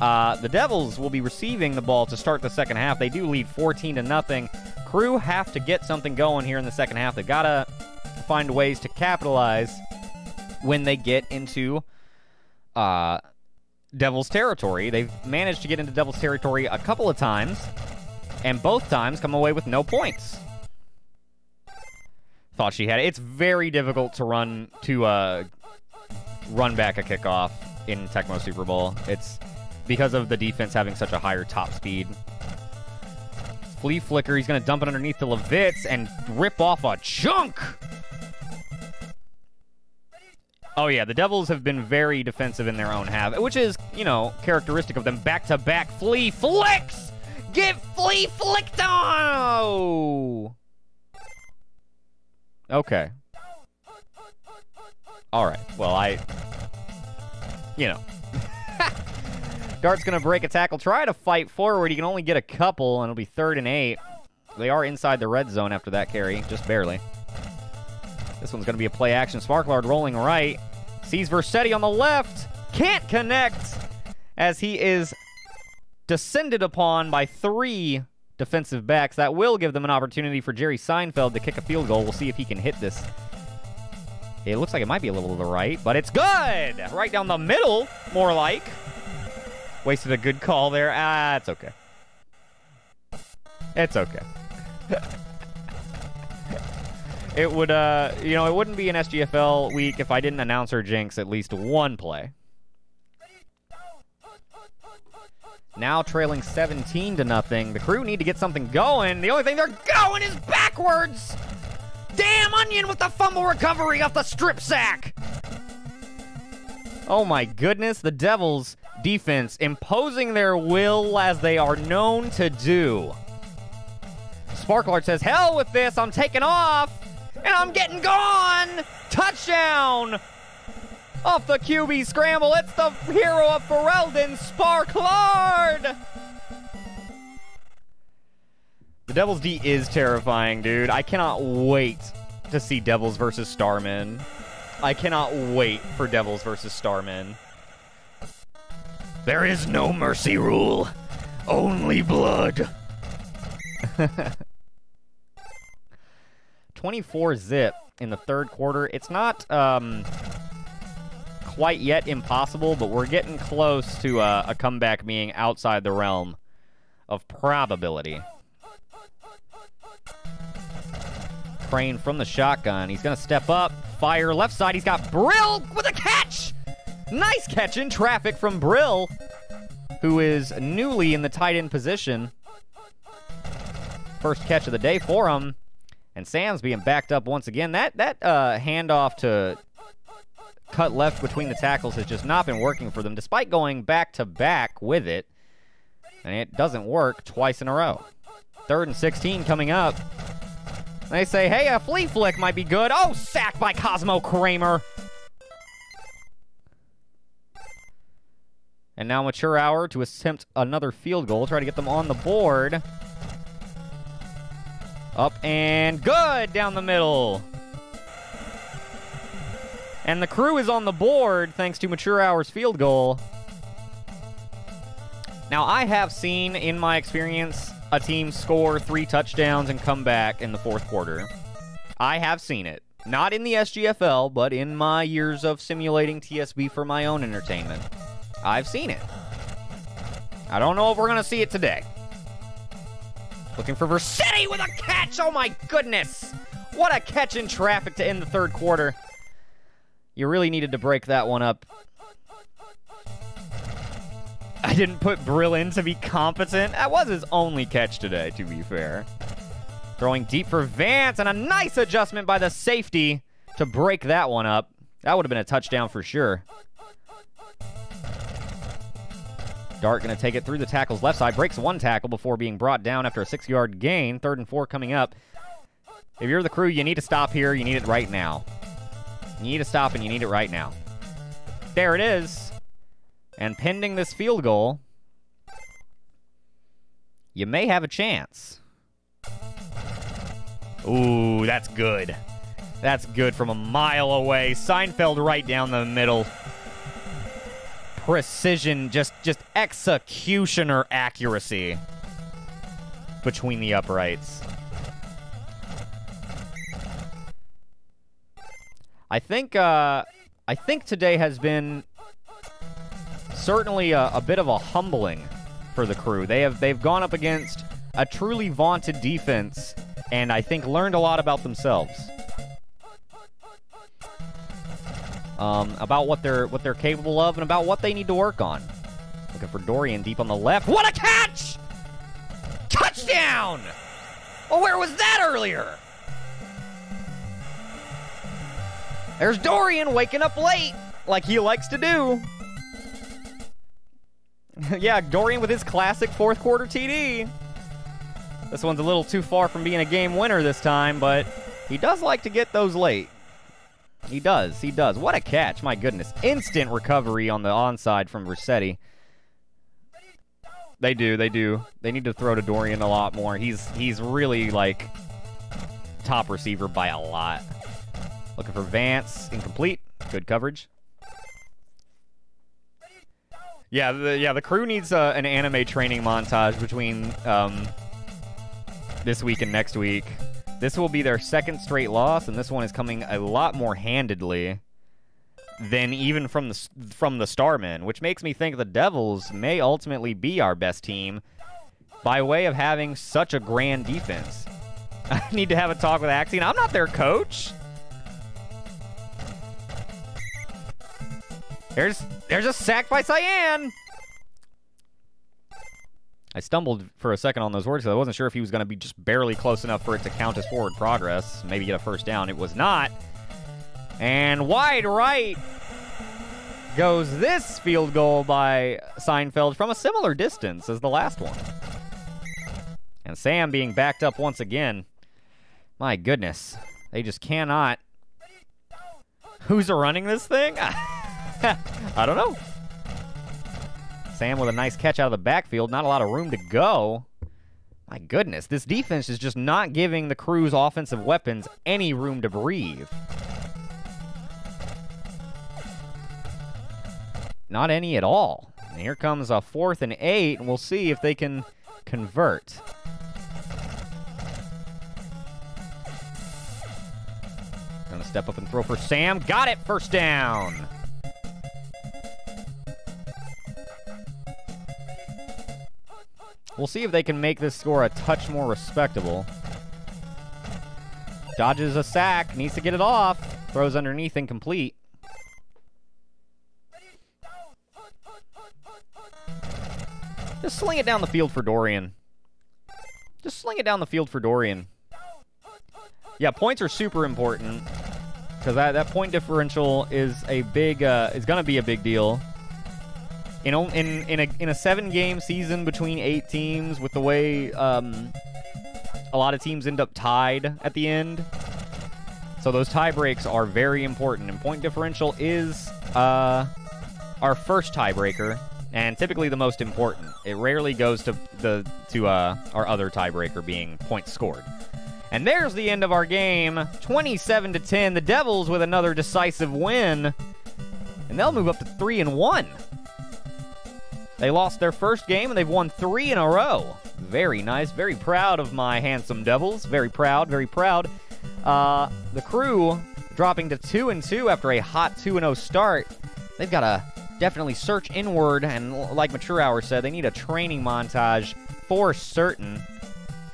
The Devils will be receiving the ball to start the second half. They do lead 14-0. Crew have to get something going here in the second half. They gotta find ways to capitalize when they get into Devils territory. They've managed to get into Devils territory a couple of times, and both times come away with no points. thought she had it. It's very difficult to run back a kickoff in Tecmo Super Bowl. It's because of the defense having such a higher top speed. Flea flicker. He's going to dump it underneath the Levitz and rip off a chunk. Oh, yeah, the Devils have been very defensive in their own half, which is, you know, characteristic of them. Back-to-back Flea flicks! Get Flea flicked on! Okay. All right, well, you know. Dart's going to break a tackle, try to fight forward. He can only get a couple, and it'll be 3rd and 8. They are inside the red zone after that carry, just barely. This one's going to be a play action. Sparklard rolling right. Sees Versetti on the left. Can't connect as he is descended upon by 3 defensive backs. That will give them an opportunity for Jerry Seinfeld to kick a field goal. We'll see if he can hit this. It looks like it might be a little to the right, but it's good! Right down the middle, more like. Wasted a good call there. It's okay. It's okay. It would, you know, it wouldn't be an SGFL week if I didn't announce or jinx at least one play. Now trailing 17-0. The Crew need to get something going. The only thing they're going is backwards. Damn Onion with the fumble recovery off the strip sack. Oh my goodness, the Devils defense imposing their will as they are known to do. Sparklard says, hell with this, I'm taking off. And I'm getting gone! Touchdown! Off the QB scramble, it's the hero of Ferelden, Sparklard! The Devils D is terrifying, dude. I cannot wait to see Devils versus Starmen. I cannot wait for Devils versus Starmen. There is no mercy rule, only blood. 24-zip in the 3rd quarter. It's not quite yet impossible, but we're getting close to a comeback being outside the realm of probability. Crane from the shotgun. He's going to step up, fire left side. He's got Brill with a catch! Nice catch in traffic from Brill, who is newly in the tight end position. First catch of the day for him. And Sam's being backed up once again. That handoff to cut left between the tackles has just not been working for them, despite going back-to-back with it. And it doesn't work twice in a row. 3rd and 16 coming up. They say, hey, a flea flick might be good. Oh, sacked by Cosmo Kramer. And now Mature Hour to attempt another field goal. Try to get them on the board. Up and good down the middle. And the Crew is on the board thanks to Mature Hour's field goal. Now, I have seen, in my experience, a team score 3 touchdowns and come back in the 4th quarter. I have seen it. Not in the SGFL, but in my years of simulating TSB for my own entertainment. I've seen it. I don't know if we're going to see it today. Looking for Versetti with a catch! Oh my goodness! What a catch in traffic to end the 3rd quarter. You really needed to break that one up. I didn't put Brill in to be competent. That was his only catch today, to be fair. Throwing deep for Vance, and a nice adjustment by the safety to break that one up. That would have been a touchdown for sure. Dart going to take it through the tackle's left side. Breaks one tackle before being brought down after a 6-yard gain. 3rd and 4 coming up. If you're the Crew, you need to stop here. You need it right now. You need to stop, and you need it right now. There it is. And pending this field goal, you may have a chance. Ooh, that's good. That's good from a mile away. Seinfeld right down the middle. Precision, just executioner accuracy between the uprights. I think today has been certainly a bit of a humbling for the Crew. They've gone up against a truly vaunted defense, and I think learned a lot about themselves. about what they're capable of and about what they need to work on. Looking for Dorian deep on the left. What a catch! Touchdown! Oh, where was that earlier? There's Dorian waking up late, like he likes to do. Yeah, Dorian with his classic fourth quarter TD. This one's a little too far from being a game winner this time, but he does like to get those late. He does. What a catch, my goodness. Instant recovery on the onside from Rossetti. They do. They need to throw to Dorian a lot more. He's really, like, top receiver by a lot. Looking for Vance. Incomplete. Good coverage. Yeah, the crew needs an anime training montage between this week and next week. This will be their second straight loss, and this one is coming a lot more handedly than even from the Starmen, which makes me think the Devils may ultimately be our best team by way of having such a grand defense. I need to have a talk with Akania. I'm not their coach. There's a sack by Cyan. I stumbled for a second on those words because I wasn't sure if he was going to be just barely close enough for it to count as forward progress. Maybe get a first down. It was not. And wide right goes this field goal by Seinfeld from a similar distance as the last one. And Sam being backed up once again. My goodness. They just cannot. Who's running this thing? I don't know. Sam with a nice catch out of the backfield. Not a lot of room to go. My goodness, this defense is just not giving the Crew's offensive weapons any room to breathe. Not any at all. And here comes a 4th and 8, and we'll see if they can convert. Gonna step up and throw for Sam. Got it! First down! We'll see if they can make this score a touch more respectable. Dodges a sack. Needs to get it off. Throws underneath, incomplete. Just sling it down the field for Dorian. Yeah, points are super important because that point differential is a big is going to be a big deal. In a 7-game season between 8 teams, with the way a lot of teams end up tied at the end, so those tie breaks are very important. And point differential is our first tiebreaker, and typically the most important. It rarely goes to our other tiebreaker being points scored. And there's the end of our game, 27-10. The Devils with another decisive win, and they'll move up to 3-1. They lost their first game, and they've won 3 in a row. Very nice. Very proud of my handsome Devils. Very proud. The Crew dropping to 2-2 after a hot 2-0 start. They've got to definitely search inward, and like Mature Hour said, they need a training montage for certain.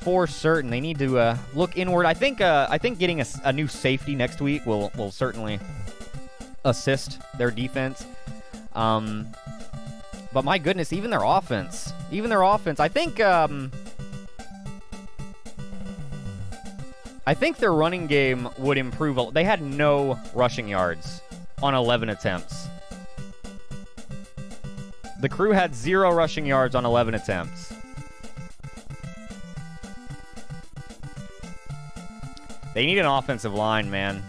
They need to look inward. I think getting a new safety next week will certainly assist their defense. But my goodness, even their offense, I think their running game would improve. They had no rushing yards on 11 attempts. The Crew had 0 rushing yards on 11 attempts. They need an offensive line, man.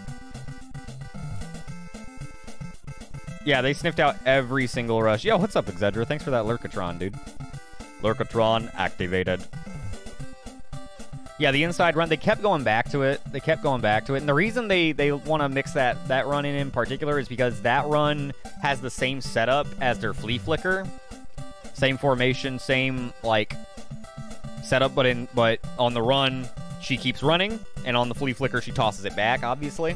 Yeah, they sniffed out every single rush. Yo, what's up, Exedra? Thanks for that Lurkatron, dude. Lurkatron activated. Yeah, the inside run, they kept going back to it. And the reason they want to mix that run in particular is because that run has the same setup as their flea flicker. Same formation, same, like, setup, but on the run, she keeps running, and on the flea flicker, she tosses it back, obviously.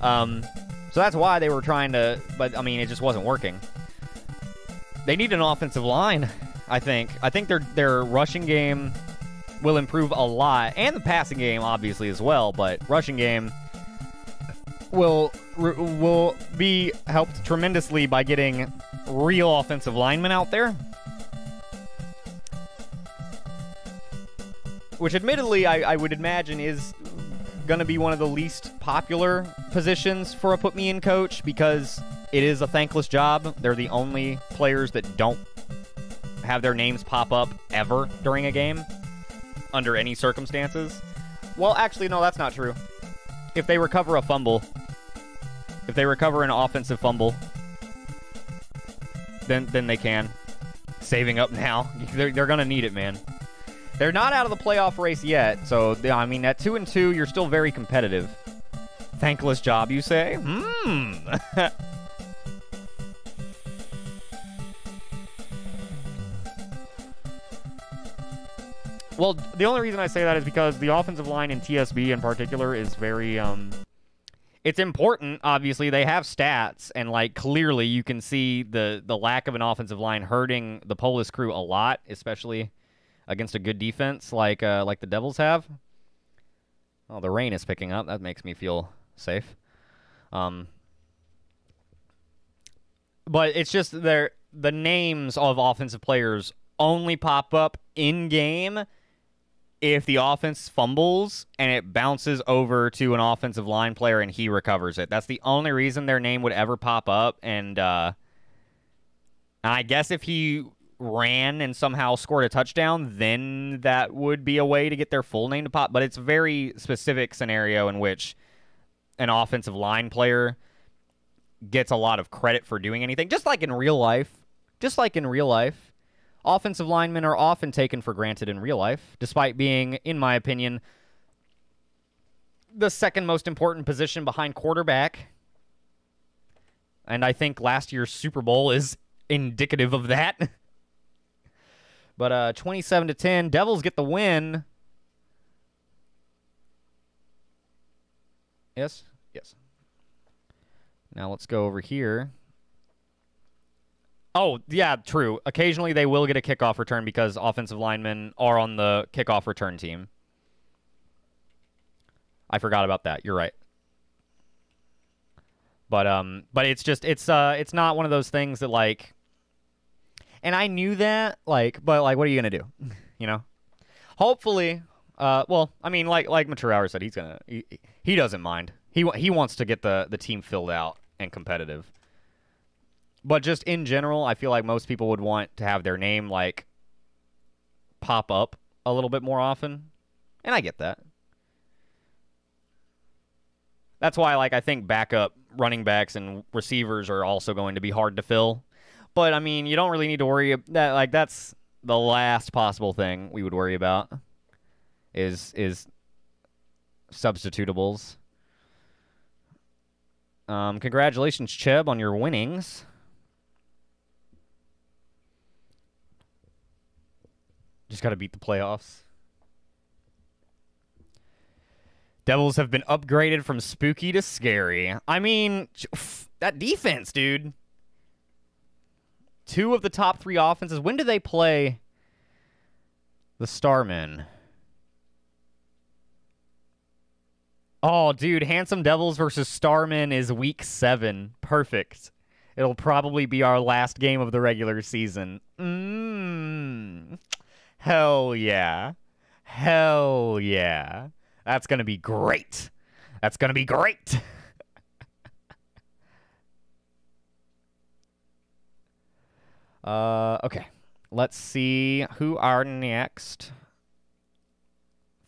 So that's why they were trying to, but I mean, it just wasn't working. They need an offensive line, I think. I think their rushing game will improve a lot, and the passing game, obviously, as well, but rushing game, will be helped tremendously by getting real offensive linemen out there. Which, admittedly, I would imagine is going to be one of the least popular positions for a put-me-in coach because it is a thankless job. They're the only players that don't have their names pop up ever during a game under any circumstances. Well, actually, no, that's not true. If they recover a fumble, if they recover an offensive fumble, then they can. Saving up now. They're going to need it, man. They're not out of the playoff race yet, so, I mean, at 2-2, you're still very competitive. Thankless job, you say? Well, the only reason I say that is because the offensive line in TSB in particular is very, it's important, obviously. They have stats, and, like, clearly you can see the lack of an offensive line hurting the Polis crew a lot, especially against a good defense like the Devils have. Oh, the rain is picking up. That makes me feel safe. But it's just the names of offensive players only pop up in-game if the offense fumbles and it bounces over to an offensive line player and he recovers it. That's the only reason their name would ever pop up. And I guess if he ran and somehow scored a touchdown, then that would be a way to get their full name to pop. But it's a very specific scenario in which an offensive line player gets a lot of credit for doing anything. Just like in real life. Offensive linemen are often taken for granted in real life, despite being, in my opinion, the second most important position behind quarterback. And I think last year's Super Bowl is indicative of that. But 27-10, Devils get the win. Yes? Yes. Now let's go over here. Oh, yeah, true. Occasionally they will get a kickoff return because offensive linemen are on the kickoff return team. I forgot about that. You're right. But it's just it's not one of those things that, like, and I knew that, like, but, like, what are you going to do? You know? Hopefully, well, I mean, like Maturauer said, he doesn't mind. He wants to get the team filled out and competitive. But just in general, I feel like most people would want to have their name, like, pop up a little bit more often. And I get that. That's why, like, I think backup running backs and receivers are also going to be hard to fill. But, I mean, you don't really need to worry about that. Like, that's the last possible thing we would worry about is substitutables. Congratulations, Cheb, on your winnings. Just got to beat the playoffs. Devils have been upgraded from spooky to scary. I mean, that defense, dude. 2 of the top 3 offenses. When do they play the Starmen? Oh, dude, Handsome Devils versus Starmen is week 7. Perfect. It'll probably be our last game of the regular season. Hell yeah. Hell yeah. That's going to be great. That's going to be great. Okay. Let's see who our next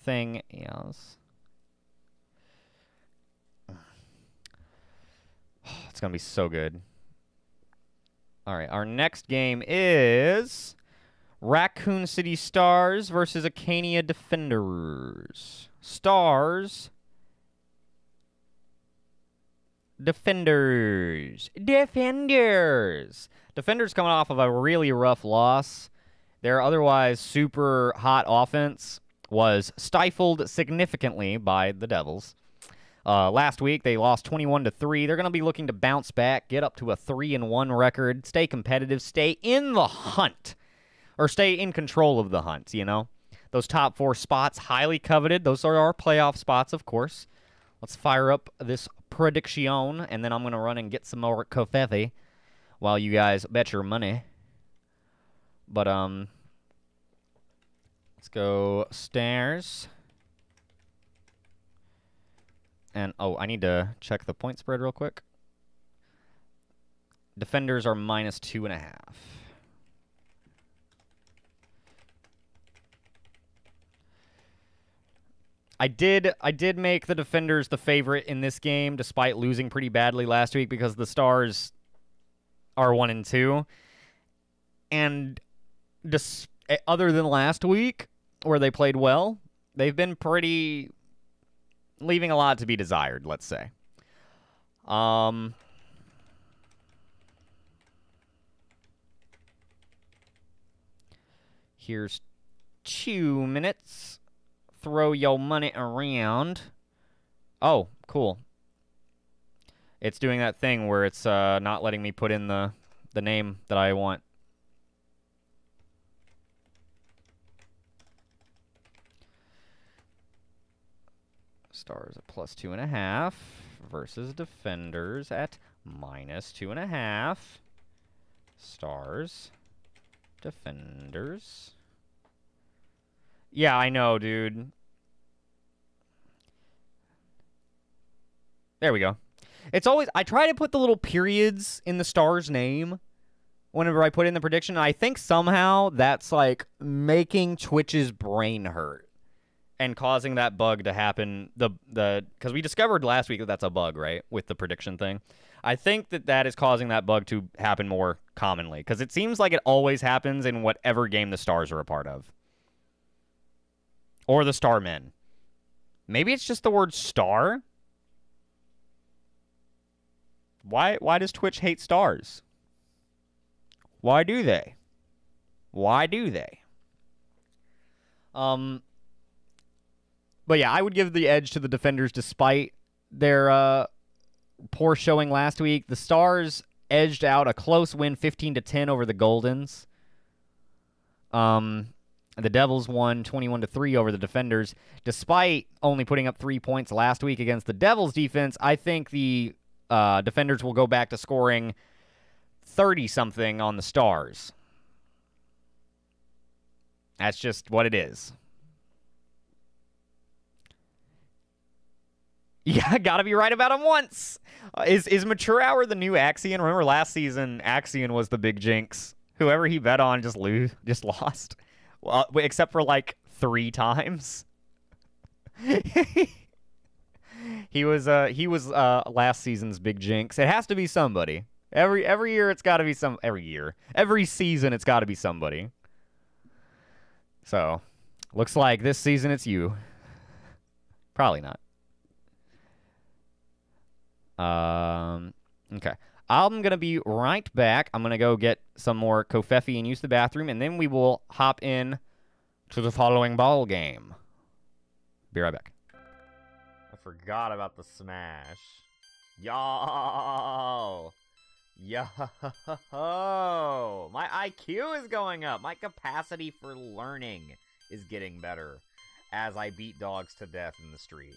thing is. It's going to be so good. All right. Our next game is Raccoon City Stars versus Akania Defenders. Stars. Defenders. Defenders. Defenders coming off of a really rough loss. Their otherwise super hot offense was stifled significantly by the Devils. Last week, they lost 21-3. They're going to be looking to bounce back, get up to a 3-1 record, stay competitive, stay in the hunt, or stay in control of the hunt, you know? Those top 4 spots, highly coveted. Those are our playoff spots, of course. Let's fire up this prediction, and then I'm going to run and get some more coffee while you guys bet your money. But, let's go stairs. And, oh, I need to check the point spread real quick. Defenders are -2.5. I did make the Defenders the favorite in this game, despite losing pretty badly last week, because the Stars are 1 and 2. And other than last week, where they played well, they've been pretty leaving a lot to be desired, let's say. Here's 2 minutes. Throw your money around. Oh, cool. It's doing that thing where it's not letting me put in the name that I want. Stars at +2.5 versus Defenders at -2.5. Stars. Defenders. Yeah, I know, dude. There we go. It's always... I try to put the little periods in the Star's name whenever I put in the prediction. I think somehow that's, like, making Twitch's brain hurt and causing that bug to happen. Because we discovered last week that that's a bug, right? With the prediction thing. I think that is causing that bug to happen more commonly. Because it seems like it always happens in whatever game the Stars are a part of. Or the Starmen. Maybe it's just the word star? Why does Twitch hate stars? Why do they? Why do they? But yeah, I would give the edge to the Defenders despite their poor showing last week. The Stars edged out a close win, 15-10 over the Goldens. The Devils won 21-3 over the Defenders. Despite only putting up 3 points last week against the Devils' defense, I think the Defenders will go back to scoring 30-something on the Stars. That's just what it is. Yeah, gotta be right about him once. Is Mature Hour the new Axion? Remember last season, Axion was the big jinx. Whoever he bet on just lost. Well, except for like 3 times. he was last season's big jinx. It has to be somebody. Every year it's got to be every season it's got to be somebody. So, looks like this season it's you. Probably not. Okay. I'm going to be right back. I'm going to go get some more Kofefi and use the bathroom, and then we will hop in to the following ball game. Be right back. I forgot about the smash. Yo! Yo! My IQ is going up. My capacity for learning is getting better as I beat dogs to death in the street.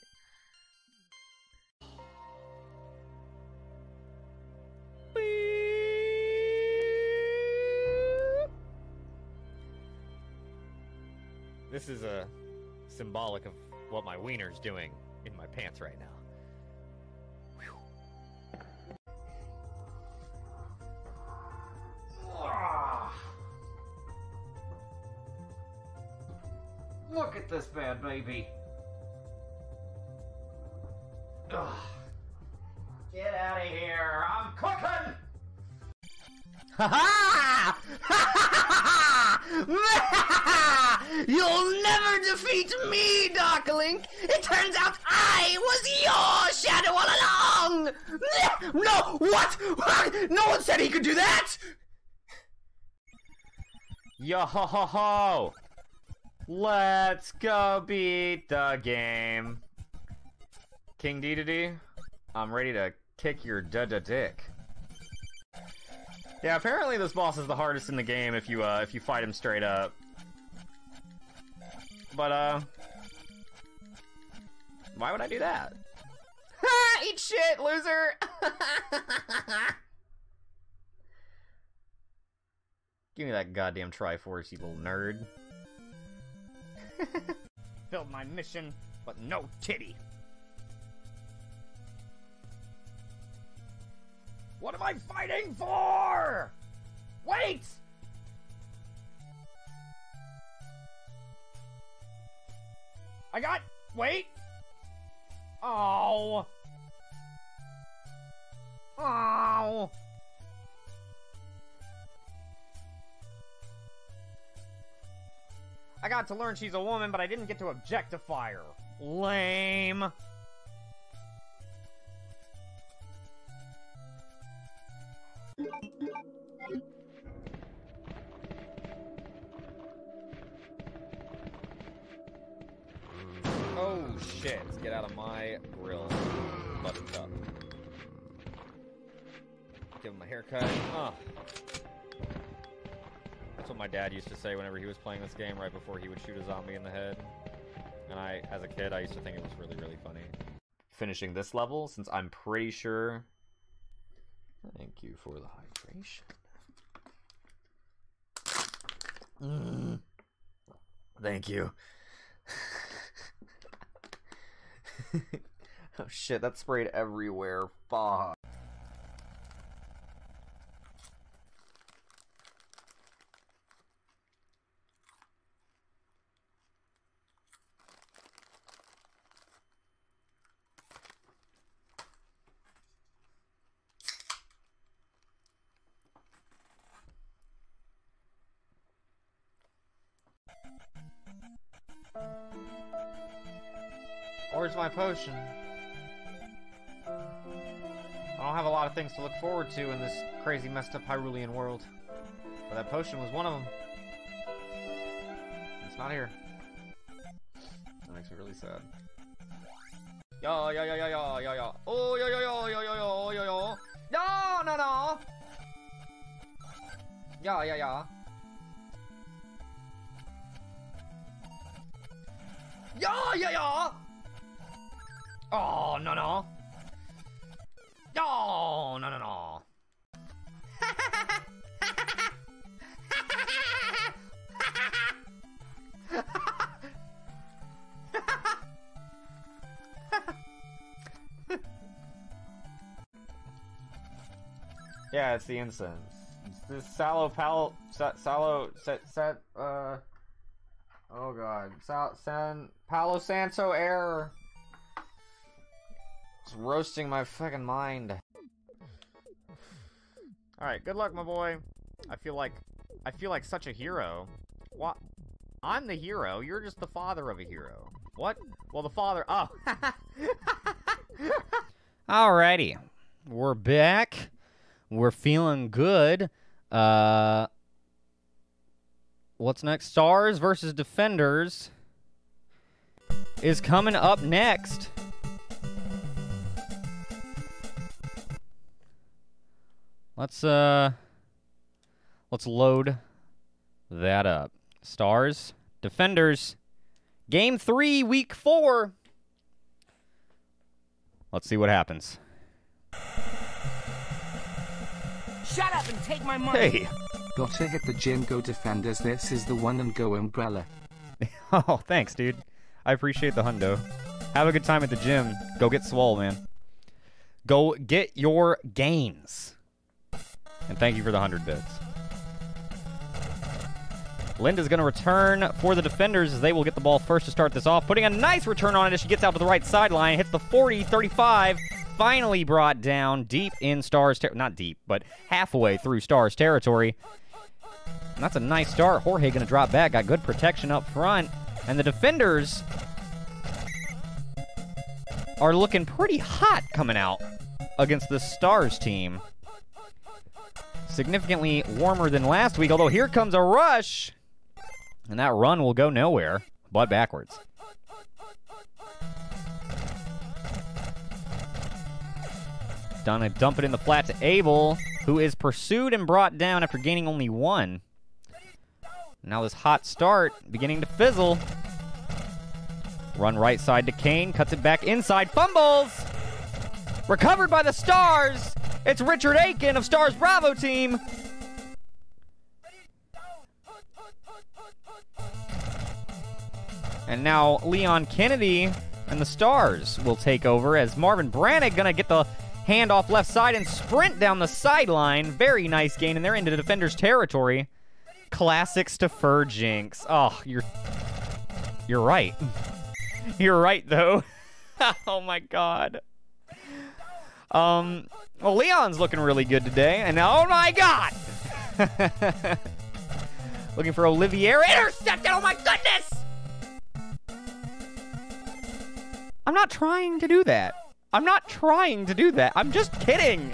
This is symbolic of what my wiener's doing in my pants right now. Whew. Look at this bad baby. Ugh. Get out of here! I'm cooking! Ha ha! You'll never defeat me, Darklink! It turns out I was your shadow all along! No! What? No one said he could do that! Yo-ho-ho-ho! Let's go beat the game. King D-D-D, I'm ready to kick your da-da-dick. Yeah, apparently this boss is the hardest in the game if you fight him straight up. But, why would I do that? Eat shit, loser! Give me that goddamn Triforce, you little nerd. Filled my mission, but no titty. What am I fighting for? Wait! Wait! Oh! Oh! I got to learn she's a woman, but I didn't get to objectify her. Lame. Oh shit, get out of my grill. Buttercup. Give him a haircut. That's what my dad used to say whenever he was playing this game right before he would shoot a zombie in the head. And as a kid, I used to think it was really, really funny. Finishing this level, since I'm pretty sure... Thank you for the hydration. Thank you. Oh shit, that sprayed everywhere. Fuck. Where's my potion? I don't have a lot of things to look forward to in this crazy messed up Hyrulean world. But that potion was one of them. It's not here. That makes me really sad. Yo, yo, yo, yo, yo, yo, yo. Oh, yo, yo, yo, yo, yo, yo, yo, yo. No, no, no. Yeah, yeah, yeah. Yeah, yeah, yeah. Oh, no, no. No, no, no, no. Yeah, it's the incense. It's this Palo Santo air. It's roasting my fucking mind. Alright, good luck, my boy. I feel like such a hero. What? I'm the hero. You're just the father of a hero. What? Well, the father... Oh. Alrighty. We're back. We're feeling good. What's next? Stars versus Defenders is coming up next. Let's load that up. Stars, Defenders, Game 3, Week 4. Let's see what happens. Shut up and take my money! Hey! Gotta hit the gym, go Defenders, this is the one and go umbrella. Oh, thanks, dude. I appreciate the hundo. Have a good time at the gym. Go get swole, man. Go get your gains. And thank you for the 100 bits. Linda's going to return for the Defenders as they will get the ball first to start this off. Putting a nice return on it as she gets out to the right sideline. Hits the 40-35. Finally brought down deep in Stars territory. Not deep, but halfway through Stars territory. And that's a nice start. Jorge going to drop back. Got good protection up front. And the Defenders are looking pretty hot coming out against the Stars team. Significantly warmer than last week, although here comes a rush. And that run will go nowhere, but backwards. Donna dump it in the flat to Abel, who is pursued and brought down after gaining only 1. Now this hot start beginning to fizzle. Run right side to Kane, cuts it back inside, fumbles! Recovered by the Stars. It's Richard Aiken of Stars Bravo team. And now Leon Kennedy and the Stars will take over as Marvin Brannick gonna get the handoff left side and sprint down the sideline. Very nice gain, and they're into the defender's territory. Classics to Fur Jinx. Oh, you're right. You're right, though. Oh, my God. Well, Leon's looking really good today, and oh, my God! Looking for Olivier. Intercepted! Oh, my goodness! I'm not trying to do that. I'm not trying to do that. I'm just kidding.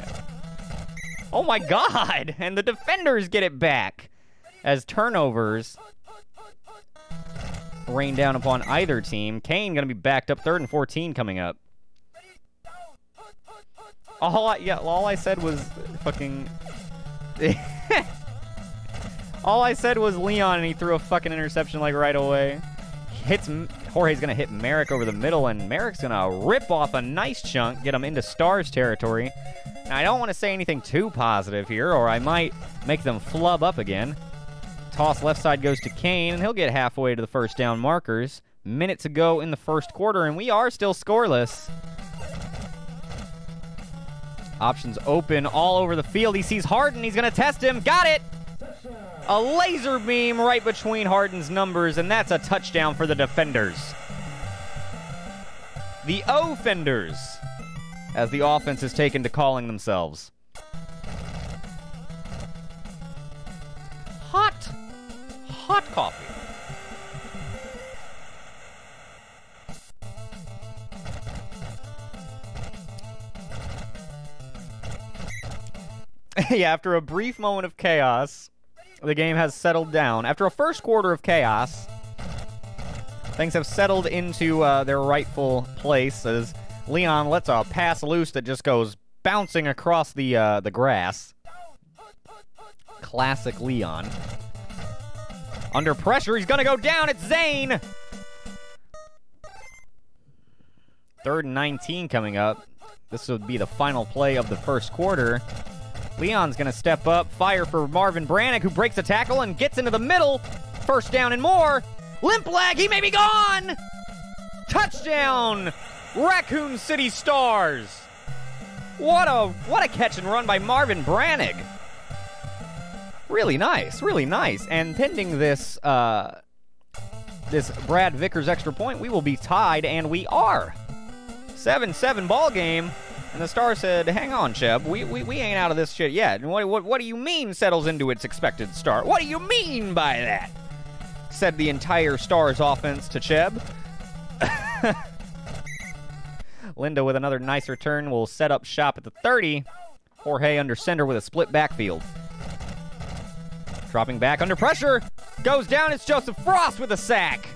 Oh, my God. And the defenders get it back as turnovers rain down upon either team. Kane going to be backed up 3rd and 14 coming up. All I said was fucking... All I said was Leon, and he threw a fucking interception like right away. Jorge's going to hit Merrick over the middle, and Merrick's going to rip off a nice chunk, get him into Stars territory. Now, I don't want to say anything too positive here, or I might make them flub up again. Toss left side goes to Kane, and he'll get halfway to the first down markers. Minute to go in the first quarter, and we are still scoreless. Options open all over the field. He sees Harden. He's going to test him. Got it! A laser beam right between Harden's numbers, and that's a touchdown for the defenders. The O-fenders, as the offense is taken to calling themselves. Hot coffee. Yeah, after a brief moment of chaos, the game has settled down. After a first quarter of chaos, things have settled into their rightful place as Leon lets a pass loose that just goes bouncing across the grass. Classic Leon. Under pressure, he's going to go down. It's Zane. 3rd and 19 coming up. This would be the final play of the first quarter. Leon's going to step up, fire for Marvin Brannick, who breaks the tackle and gets into the middle. First down and more. Limp leg, he may be gone! Touchdown! Raccoon City Stars! What a catch and run by Marvin Brannick. Really nice, really nice. And pending this, this Brad Vickers extra point, we will be tied, and we are. 7-7 ball game. And the Stars said, hang on, Cheb, we ain't out of this shit yet. And what do you mean settles into its expected start? What do you mean by that? Said the entire Stars offense to Cheb. Linda with another nice return will set up shop at the 30. Jorge under center with a split backfield. Dropping back under pressure. Goes down, it's Joseph Frost with a sack.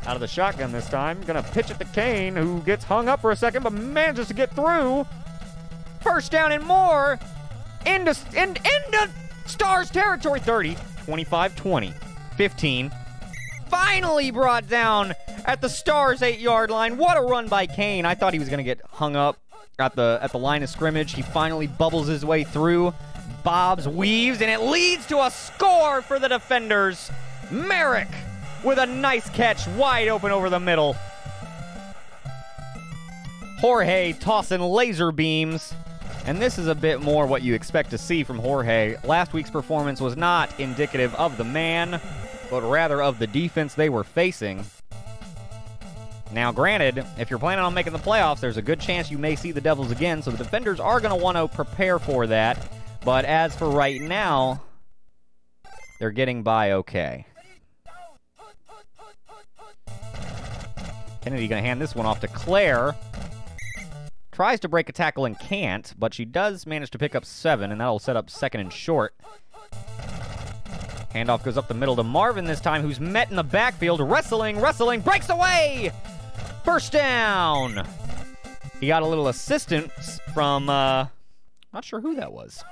Out of the shotgun this time. Gonna pitch it to Kane, who gets hung up for a second, but manages to get through. First down and more. Into Stars territory. 30, 25, 20, 15. Finally brought down at the Stars 8-yard line. What a run by Kane. I thought he was gonna get hung up at the line of scrimmage. He finally bubbles his way through. Bobs, weaves, and it leads to a score for the defenders. Merrick with a nice catch, wide open over the middle. Jorge tossing laser beams. And this is a bit more what you expect to see from Jorge. Last week's performance was not indicative of the man, but rather of the defense they were facing. Now, granted, if you're planning on making the playoffs, there's a good chance you may see the Devils again, so the defenders are going to want to prepare for that. But as for right now, they're getting by okay. Kennedy going to hand this one off to Claire. Tries to break a tackle and can't, but she does manage to pick up 7, and that'll set up 2nd and short. Handoff goes up the middle to Marvin this time, who's met in the backfield. Wrestling, breaks away! First down! He got a little assistance from, not sure who that was.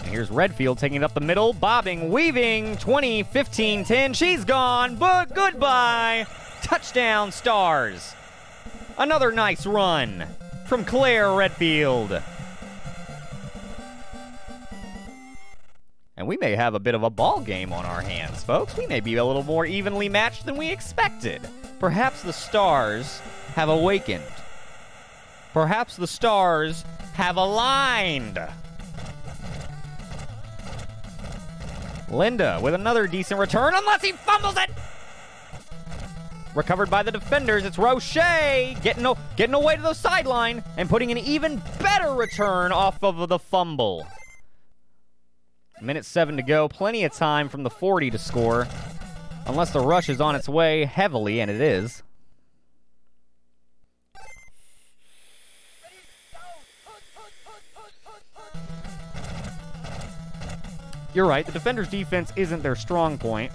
And here's Redfield taking it up the middle, bobbing, weaving, 20, 15, 10. She's gone, but goodbye. Touchdown, Stars. Another nice run from Claire Redfield. And we may have a bit of a ball game on our hands, folks. We may be a little more evenly matched than we expected. Perhaps the stars have awakened. Perhaps the stars have aligned. Linda with another decent return, unless he fumbles it! Recovered by the defenders, it's Roche getting away to the sideline and putting an even better return off of the fumble. Minute 7 to go, plenty of time from the 40 to score, unless the rush is on its way heavily, and it is. You're right, the defender's defense isn't their strong point.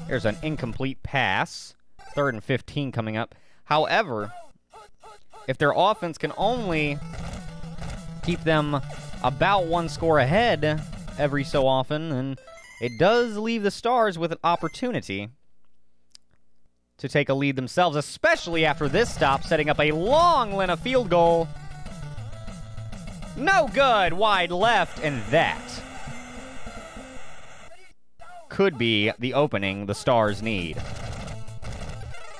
There's an incomplete pass. 3rd and 15 coming up. However, if their offense can only keep them about 1 score ahead every so often, then it does leave the Stars with an opportunity to take a lead themselves, especially after this stop, setting up a long Lena field goal. No good, wide left, and that could be the opening the Stars need.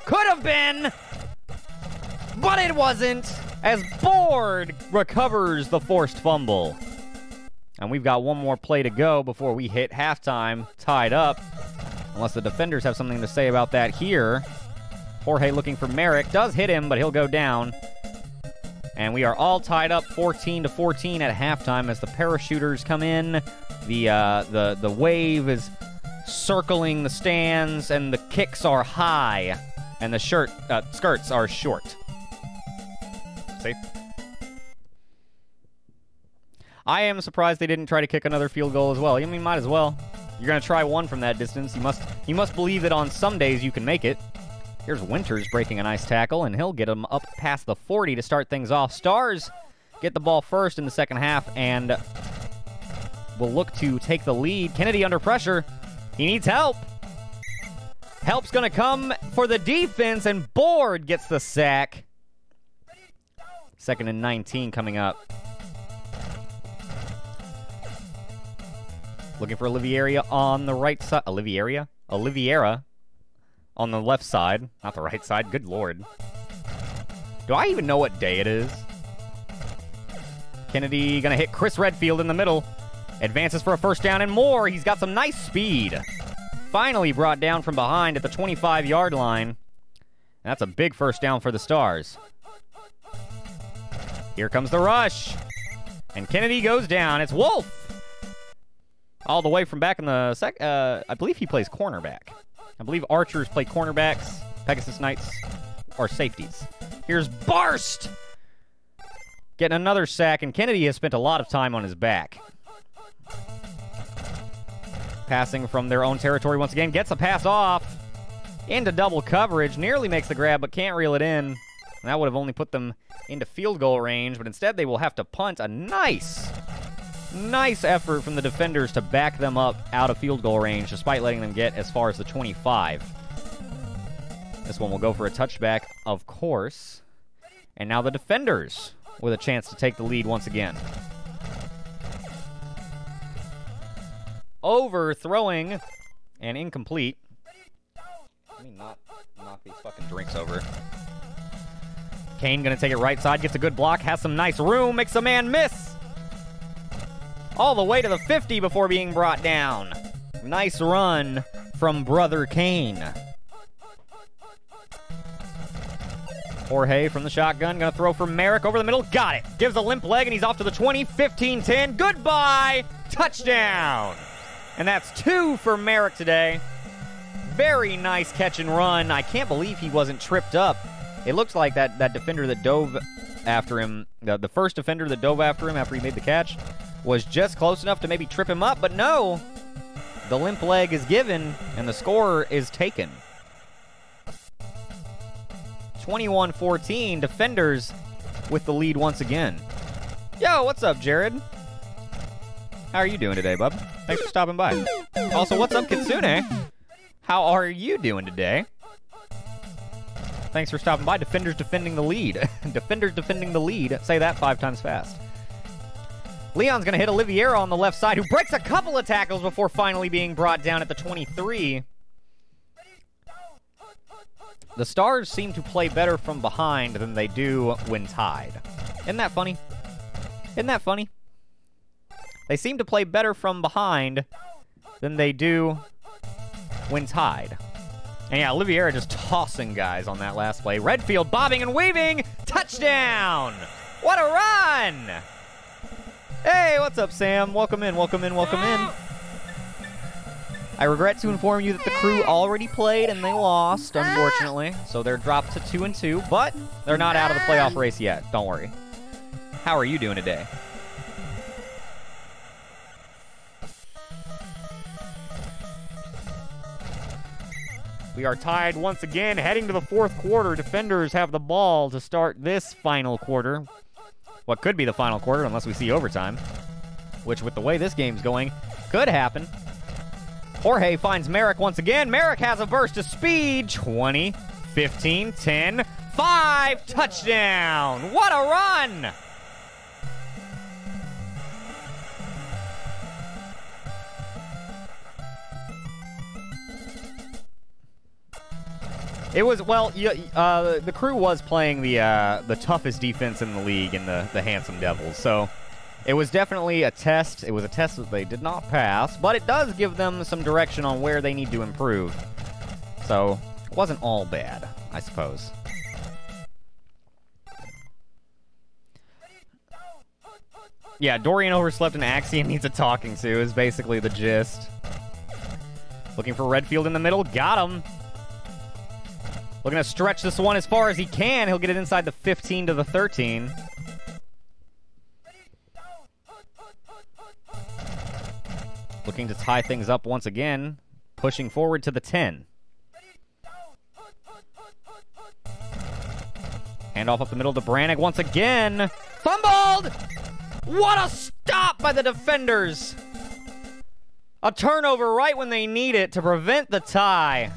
Could have been, but it wasn't, as Board recovers the forced fumble. And we've got one more play to go before we hit halftime, tied up. Unless the defenders have something to say about that here. Jorge looking for Merrick, does hit him, but he'll go down. And we are all tied up 14-14 at halftime as the parachuters come in. The wave is circling the stands, and the kicks are high, and the skirts are short. See? I am surprised they didn't try to kick another field goal as well. I mean, might as well. You're going to try one from that distance. You must believe that on some days you can make it. Here's Winters breaking a nice tackle, and he'll get him up past the 40 to start things off. Stars get the ball first in the second half, and will look to take the lead. Kennedy under pressure. He needs help. Help's going to come for the defense, and Board gets the sack. 2nd and 19 coming up. Looking for Oliviera on the right side. Oliviera on the left side. Not the right side. Good lord. Do I even know what day it is? Kennedy going to hit Chris Redfield in the middle. Advances for a first down and more. He's got some nice speed. Finally brought down from behind at the 25-yard line. That's a big first down for the Stars. Here comes the rush. And Kennedy goes down. It's Wolf. All the way from back in the I believe he plays cornerback. I believe archers play cornerbacks. Pegasus Knights are safeties. Here's Barst. Getting another sack, and Kennedy has spent a lot of time on his back. Passing from their own territory once again. Gets a pass off. Into double coverage. Nearly makes the grab, but can't reel it in. And that would have only put them into field goal range, but instead they will have to punt. A nice effort from the defenders to back them up out of field goal range, despite letting them get as far as the 25. This one will go for a touchback, of course. And now the defenders with a chance to take the lead once again. Overthrowing and incomplete. Let me not knock these fucking drinks over. Kane gonna take it right side, gets a good block, has some nice room, makes a man miss. All the way to the 50 before being brought down. Nice run from Brother Kane. Jorge from the shotgun, gonna throw for Merrick over the middle, got it. Gives a limp leg and he's off to the 20, 15, 10, goodbye, touchdown. And that's 2 for Merrick today. Very nice catch and run. I can't believe he wasn't tripped up. It looks like that defender that dove after him, the first defender that dove after him after he made the catch, was just close enough to maybe trip him up, but no. The limp leg is given, and the score is taken. 21-14, defenders with the lead once again. Yo, what's up, Jared? How are you doing today, bub? Thanks for stopping by. Also, what's up, Kitsune? How are you doing today? Thanks for stopping by. Defenders defending the lead. Defenders defending the lead. Say that 5 times fast. Leon's going to hit Oliviera on the left side, who breaks a couple of tackles before finally being brought down at the 23. The Stars seem to play better from behind than they do when tied. Isn't that funny? Isn't that funny? They seem to play better from behind than they do when tied. And yeah, Oliviera just tossing guys on that last play. Redfield bobbing and weaving. Touchdown! What a run! Hey, what's up, Sam? Welcome in, welcome in, welcome in. I regret to inform you that the crew already played and they lost, unfortunately. So they're dropped to 2-2, but they're not out of the playoff race yet. Don't worry. How are you doing today? We are tied once again, heading to the 4th quarter. Defenders have the ball to start this final quarter. What could be the final quarter unless we see overtime, which with the way this game's going, could happen. Jorge finds Merrick once again. Merrick has a burst of speed. 20, 15, 10, 5, touchdown! What a run! It was, well, the crew was playing the toughest defense in the league in the Handsome Devils, so it was definitely a test. It was a test that they did not pass, but it does give them some direction on where they need to improve. So it wasn't all bad, I suppose. Yeah, Dorian overslept and Axiom needs a talking to is basically the gist. Looking for Redfield in the middle. Got him. Looking to stretch this one as far as he can. He'll get it inside the 15 to the 13. Looking to tie things up once again. Pushing forward to the 10. Handoff up the middle to Brannick once again. Fumbled! What a stop by the defenders! A turnover right when they need it to prevent the tie.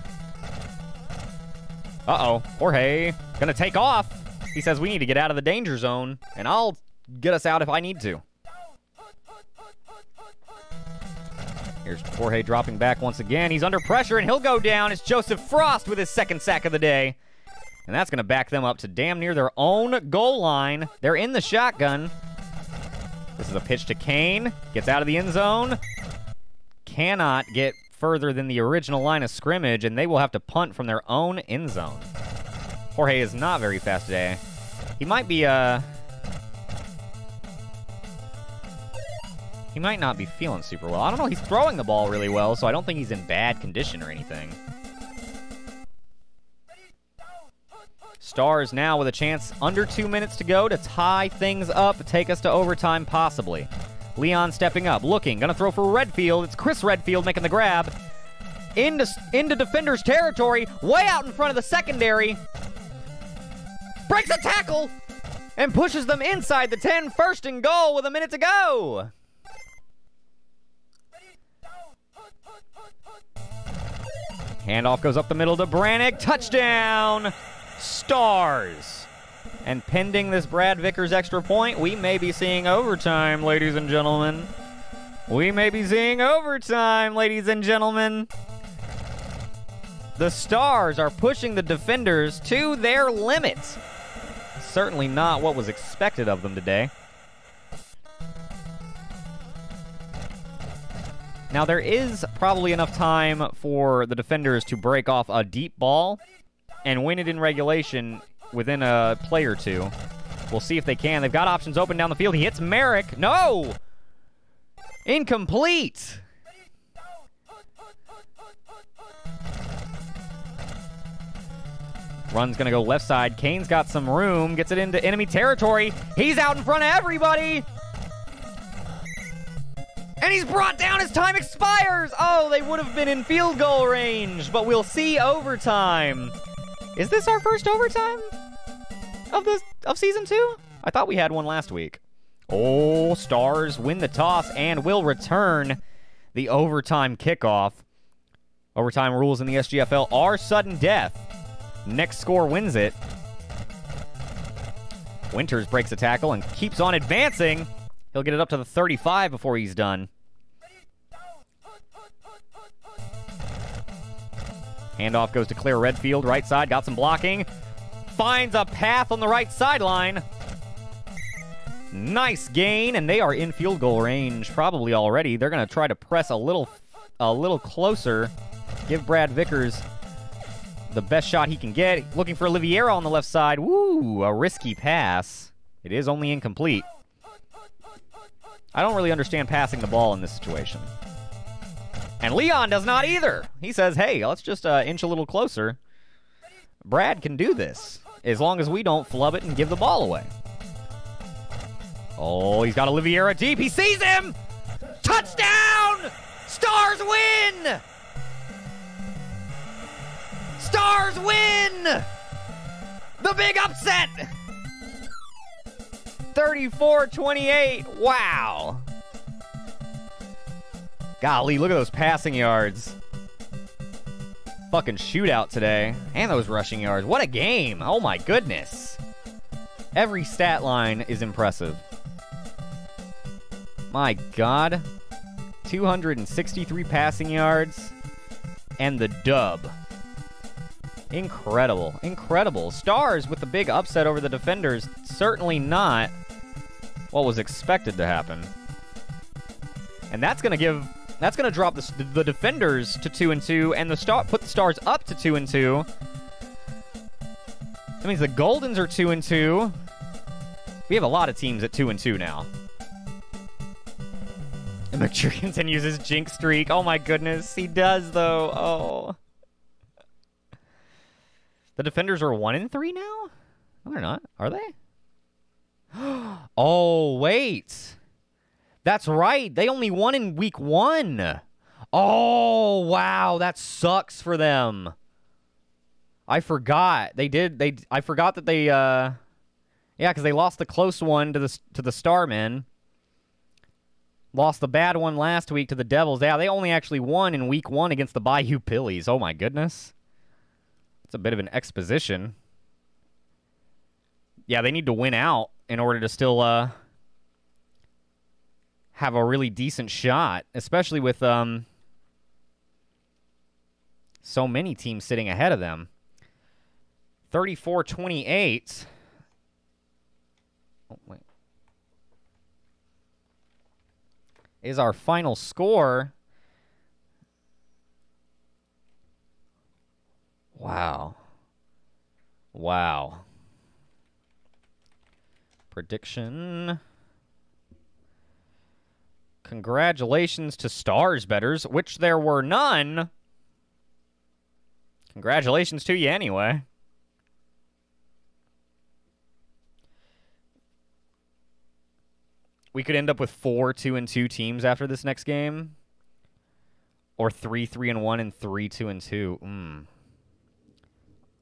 Uh-oh. Jorge gonna take off. He says we need to get out of the danger zone, and I'll get us out if I need to. Here's Jorge dropping back once again. He's under pressure, and he'll go down. It's Joseph Frost with his 2nd sack of the day. And that's going to back them up to damn near their own goal line. They're in the shotgun. This is a pitch to Kane. Gets out of the end zone. Cannot get further than the original line of scrimmage, and they will have to punt from their own end zone. Jorge is not very fast today. He might be, he might not be feeling super well. I don't know. He's throwing the ball really well, so I don't think he's in bad condition or anything. Stars now with a chance under 2 minutes to go to tie things up, take us to overtime possibly. Leon stepping up, looking, gonna throw for Redfield. It's Chris Redfield making the grab. Into defender's territory, way out in front of the secondary. Breaks a tackle and pushes them inside the 10, 1st and goal with a minute to go. Handoff goes up the middle to Brannick. Touchdown, Stars. And pending this Brad Vickers extra point, we may be seeing overtime, ladies and gentlemen. We may be seeing overtime, ladies and gentlemen. The Stars are pushing the defenders to their limit. Certainly not what was expected of them today. Now, there is probably enough time for the defenders to break off a deep ball and win it in regulation within a play or two. We'll see if they can. They've got options open down the field. He hits Merrick. No! Incomplete! Run's going to go left side. Kane's got some room. Gets it into enemy territory. He's out in front of everybody! And he's brought down as time expires! Oh, they would have been in field goal range, but we'll see overtime. Is this our first overtime of season 2? I thought we had one last week. Oh, Stars win the toss and will return the overtime kickoff. Overtime rules in the SGFL are sudden death. Next score wins it. Winters breaks a tackle and keeps on advancing. He'll get it up to the 35 before he's done. Handoff goes to Claire Redfield, right side, got some blocking. Finds a path on the right sideline. Nice gain, and they are in field goal range probably already. They're going to try to press a little closer. Give Brad Vickers the best shot he can get. Looking for Oliveira on the left side. Woo, a risky pass. It is only incomplete. I don't really understand passing the ball in this situation. And Leon does not either. He says, hey, let's just inch a little closer. Brad can do this, as long as we don't flub it and give the ball away. Oh, he's got Oliveira deep. He sees him! Touchdown! Stars win! Stars win! The big upset! 34-28. Wow. Golly, look at those passing yards. Fucking shootout today. And those rushing yards. What a game. Oh my goodness. Every stat line is impressive. My God. 263 passing yards. And the dub. Incredible. Incredible. Stars with the big upset over the Defenders. Certainly not what was expected to happen. And that's going to drop the Defenders to 2-2 and put the Stars up to 2-2. That means the Goldens are 2-2. We have a lot of teams at 2-2 now. And McTree continues his jinx streak. Oh my goodness, he does though. Oh. The Defenders are 1-3 now? No, they're not. Are they? Oh, wait. That's right. They only won in week 1. Oh, wow. That sucks for them. I forgot. I forgot that they, yeah, because they lost the close one to the Starmen. Lost the bad one last week to the Devils. Yeah, they only actually won in week 1 against the Bayou Pillies. Oh, my goodness. It's a bit of an exposition. Yeah, they need to win out in order to still have a really decent shot, especially with so many teams sitting ahead of them. 34-28. Oh, wait. Is our final score. Wow. Wow. Prediction. Congratulations to Stars bettors, which there were none. Congratulations to you anyway. We could end up with 4 2-2 teams after this next game. Or 3 3-1 and 3 2-2.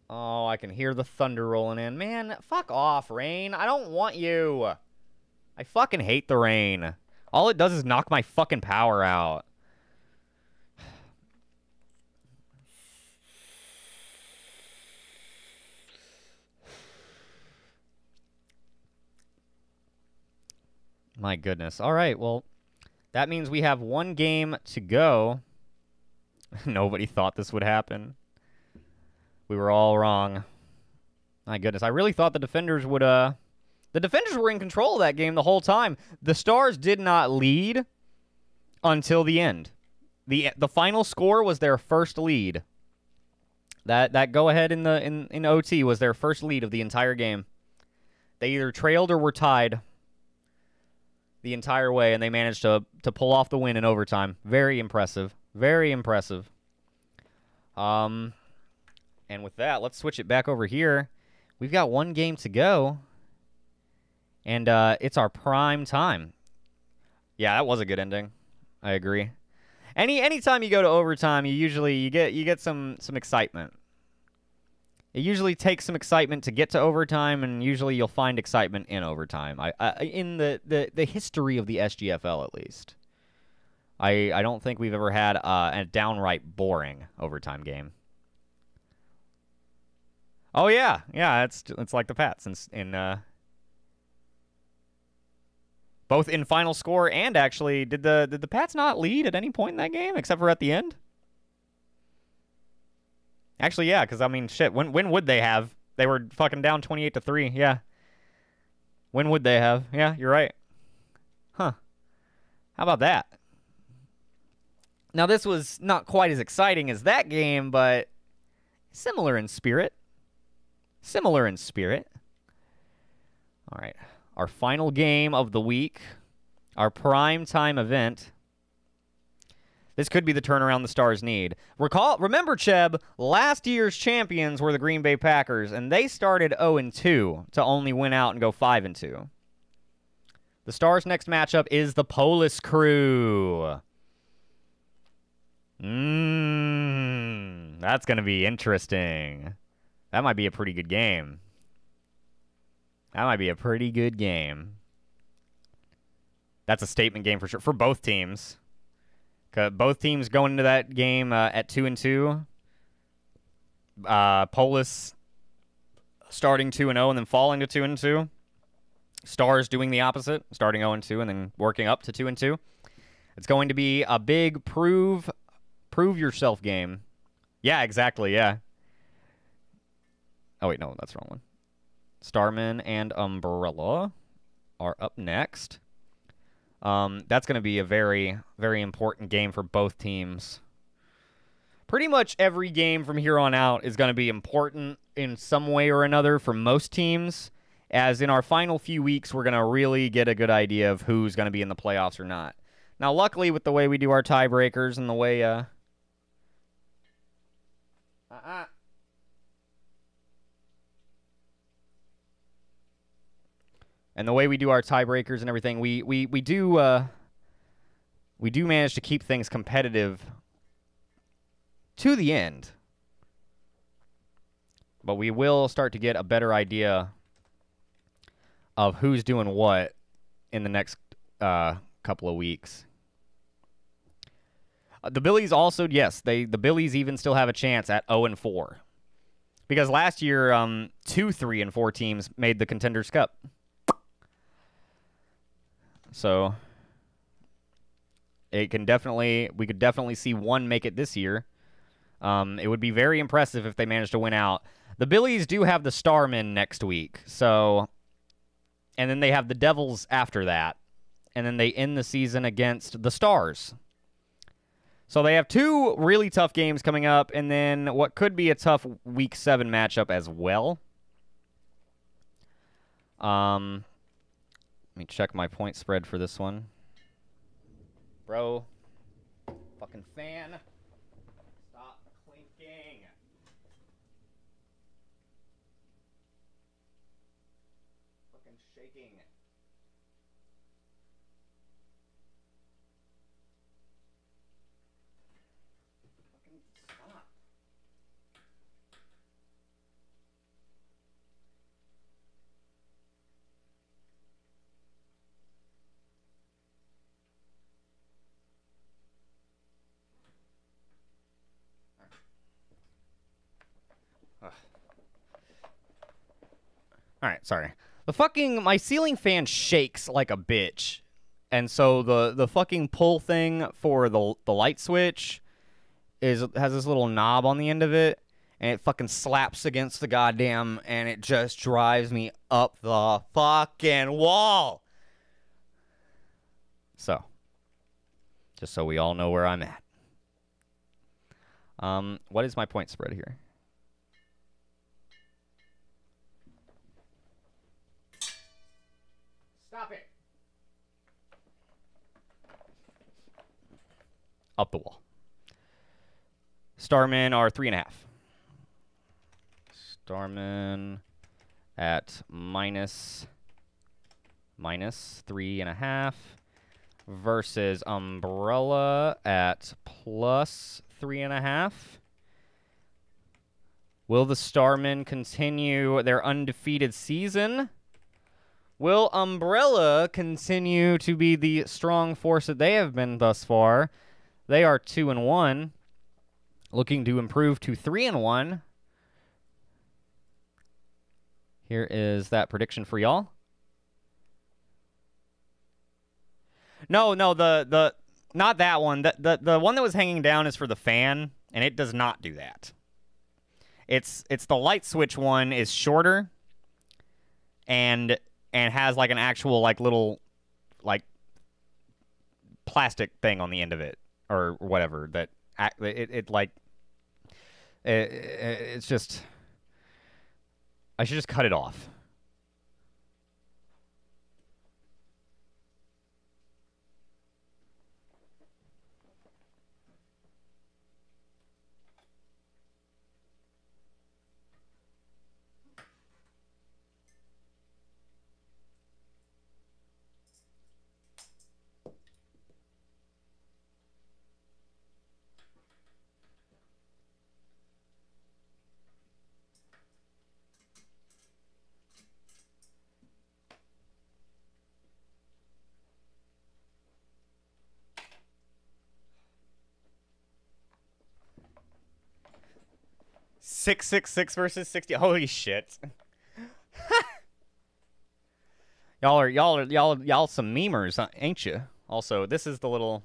Oh, I can hear the thunder rolling in. Man, fuck off, rain. I don't want you. I fucking hate the rain. All it does is knock my fucking power out. My goodness. All right, well, that means we have one game to go. Nobody thought this would happen. We were all wrong. My goodness. I really thought the Defenders would, The Defenders were in control of that game the whole time. The Stars did not lead until the end. The final score was their first lead. That go-ahead in OT was their first lead of the entire game. They either trailed or were tied the entire way, and they managed to pull off the win in overtime. Very impressive. Very impressive. And with that, let's switch it back over here. We've got one game to go, and it's our prime time. Yeah, that was a good ending. I agree. Anytime you go to overtime, you get some excitement. It usually takes some excitement to get to overtime, and usually you'll find excitement in overtime. In the history of the SGFL, at least. I don't think we've ever had a downright boring overtime game. Oh yeah, it's like the Pats in both in final score and actually did the Pats not lead at any point in that game except for at the end? Actually, yeah, because I mean, shit. When would they have? They were fucking down 28-3. Yeah. When would they have? Yeah, you're right. Huh. How about that? Now, this was not quite as exciting as that game, but similar in spirit. Similar in spirit. All right. Our final game of the week. Our prime time event. This could be the turnaround the Stars need. Remember, Cheb, last year's champions were the Green Bay Packers, and they started 0-2 to only win out and go 5-2. The Stars' next matchup is the Polis Crew. That's going to be interesting. That might be a pretty good game. That might be a pretty good game. That's a statement game for sure, for both teams. Both teams going into that game at 2-2. Polis starting 2-0 and then falling to 2-2. Stars doing the opposite, starting 0-2 and then working up to 2-2. It's going to be a big prove yourself game. Yeah, exactly. Yeah. Oh wait, no, that's the wrong one. Starman and Umbrella are up next. That's going to be a very, very important game for both teams. Pretty much every game from here on out is going to be important in some way or another for most teams, as in our final few weeks, we're going to really get a good idea of who's going to be in the playoffs or not. Now, luckily, with the way we do our tiebreakers and the way... And the way we do our tiebreakers and everything, we do manage to keep things competitive to the end. But we will start to get a better idea of who's doing what in the next couple of weeks. The Billies also, yes, the Billies even still have a chance at 0-4. Because last year, 2 3-4 teams made the Contenders Cup. So we could definitely see one make it this year. It would be very impressive if they managed to win out. The Billies do have the Starmen next week, so, and then they have the Devils after that, and then they end the season against the Stars. So they have 2 really tough games coming up, and then what could be a tough Week 7 matchup as well. Let me check my point spread for this one. Bro. Fucking fan. Stop clinking. Fucking shaking. Fucking stop. All right, sorry. My ceiling fan shakes like a bitch. And so the fucking pull thing for the light switch has this little knob on the end of it, and it fucking slaps against the goddamn, and it just drives me up the fucking wall. So, just so we all know where I'm at. What is my point spread here? Stop it. Up the wall. Starmen are 3.5. Starmen at minus 3.5 versus Umbrella at plus 3.5. Will the Starmen continue their undefeated season? Will Umbrella continue to be the strong force that they have been thus far? They are 2-1, looking to improve to 3-1. Here is that prediction for y'all. No, the not that one. The one that was hanging down is for the fan, and it does not do that. It's the light switch one is shorter and has like an actual like little like plastic thing on the end of it or whatever that it's just I should just cut it off. $666 versus 60. Holy shit. y'all some memers, ain't you? Also, this is the little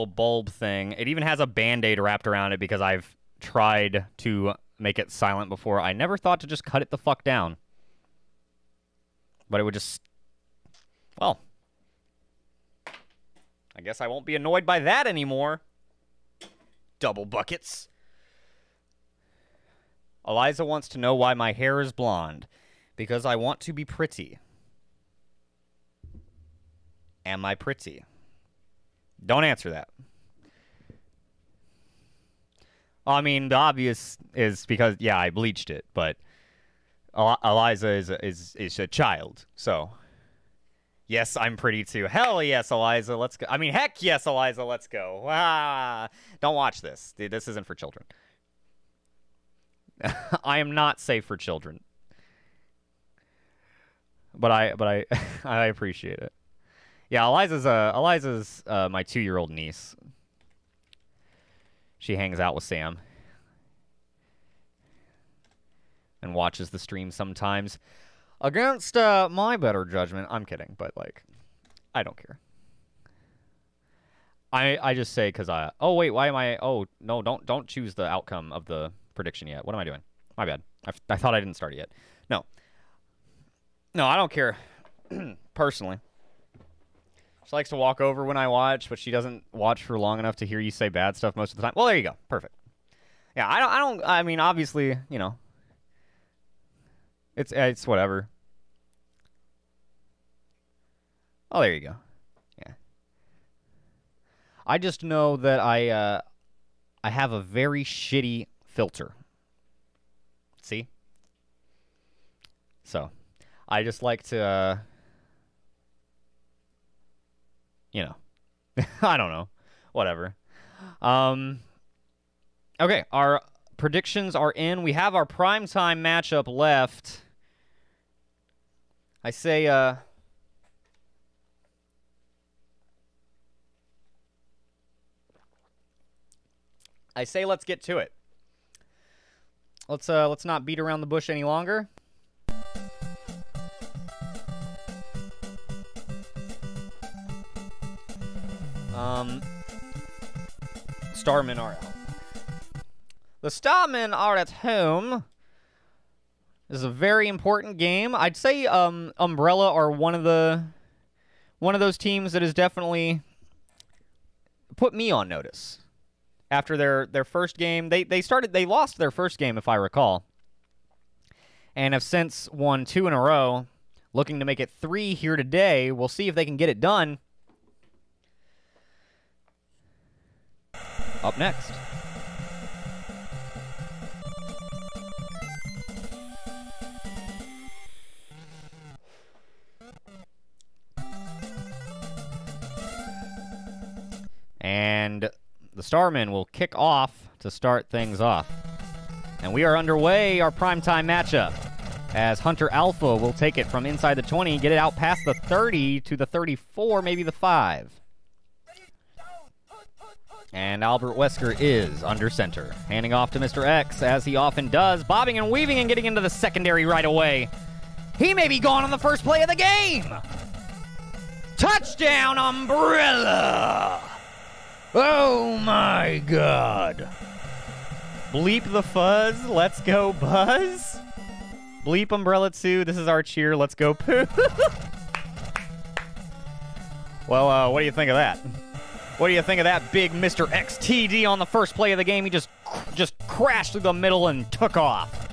bulb thing. It even has a band-aid wrapped around it because I've tried to make it silent before. I never thought to just cut it the fuck down. But it would just, well, I guess I won't be annoyed by that anymore. Double buckets. Eliza wants to know why my hair is blonde. Because I want to be pretty. Am I pretty? Don't answer that. I mean, the obvious is because, yeah, I bleached it, but Eliza is a child, so yes, I'm pretty too. Hell yes, Eliza, let's go. I mean, heck yes, Eliza, let's go. Ah, don't watch this. This isn't for children. I am not safe for children. But I I appreciate it. Yeah, Eliza's my 2-year-old niece. She hangs out with Sam and watches the stream sometimes against my better judgment. I'm kidding, but like I don't care. I just say because oh wait, why am I? Oh no, don't choose the outcome of the prediction yet. What am I doing? My bad. I thought I didn't start it yet. No, I don't care. Personally, she likes to walk over when I watch, but she doesn't watch for long enough to hear you say bad stuff most of the time. Well, there you go. Perfect. Yeah, I mean, obviously, you know, it's whatever. Oh, there you go. Yeah. I just know that I have a very shitty filter. See? So, I just like to, you know, I don't know, whatever. Okay, our predictions are in. We have our primetime matchup left. I say, let's get to it. Let's not beat around the bush any longer. Starmen are out. The Starmen are at home. This is a very important game. I'd say Umbrella are one of those teams that has definitely put me on notice. After their first game, they lost their first game if I recall, and have since won 2 in a row, looking to make it 3 here today. We'll see if they can get it done. Up next. And the Starmen will kick off to start things off. And we are underway, our primetime matchup, as Hunter Alpha will take it from inside the 20, get it out past the 30 to the 34, maybe the 5. And Albert Wesker is under center, handing off to Mr. X, as he often does, bobbing and weaving and getting into the secondary right away. He may be gone on the first play of the game! Touchdown, Umbrella! Oh my god. Bleep the fuzz, let's go Buzz. Bleep Umbrella 2, this is our cheer, let's go Pooh. Well, what do you think of that? What do you think of that big Mr. XTD on the first play of the game? He just crashed through the middle and took off.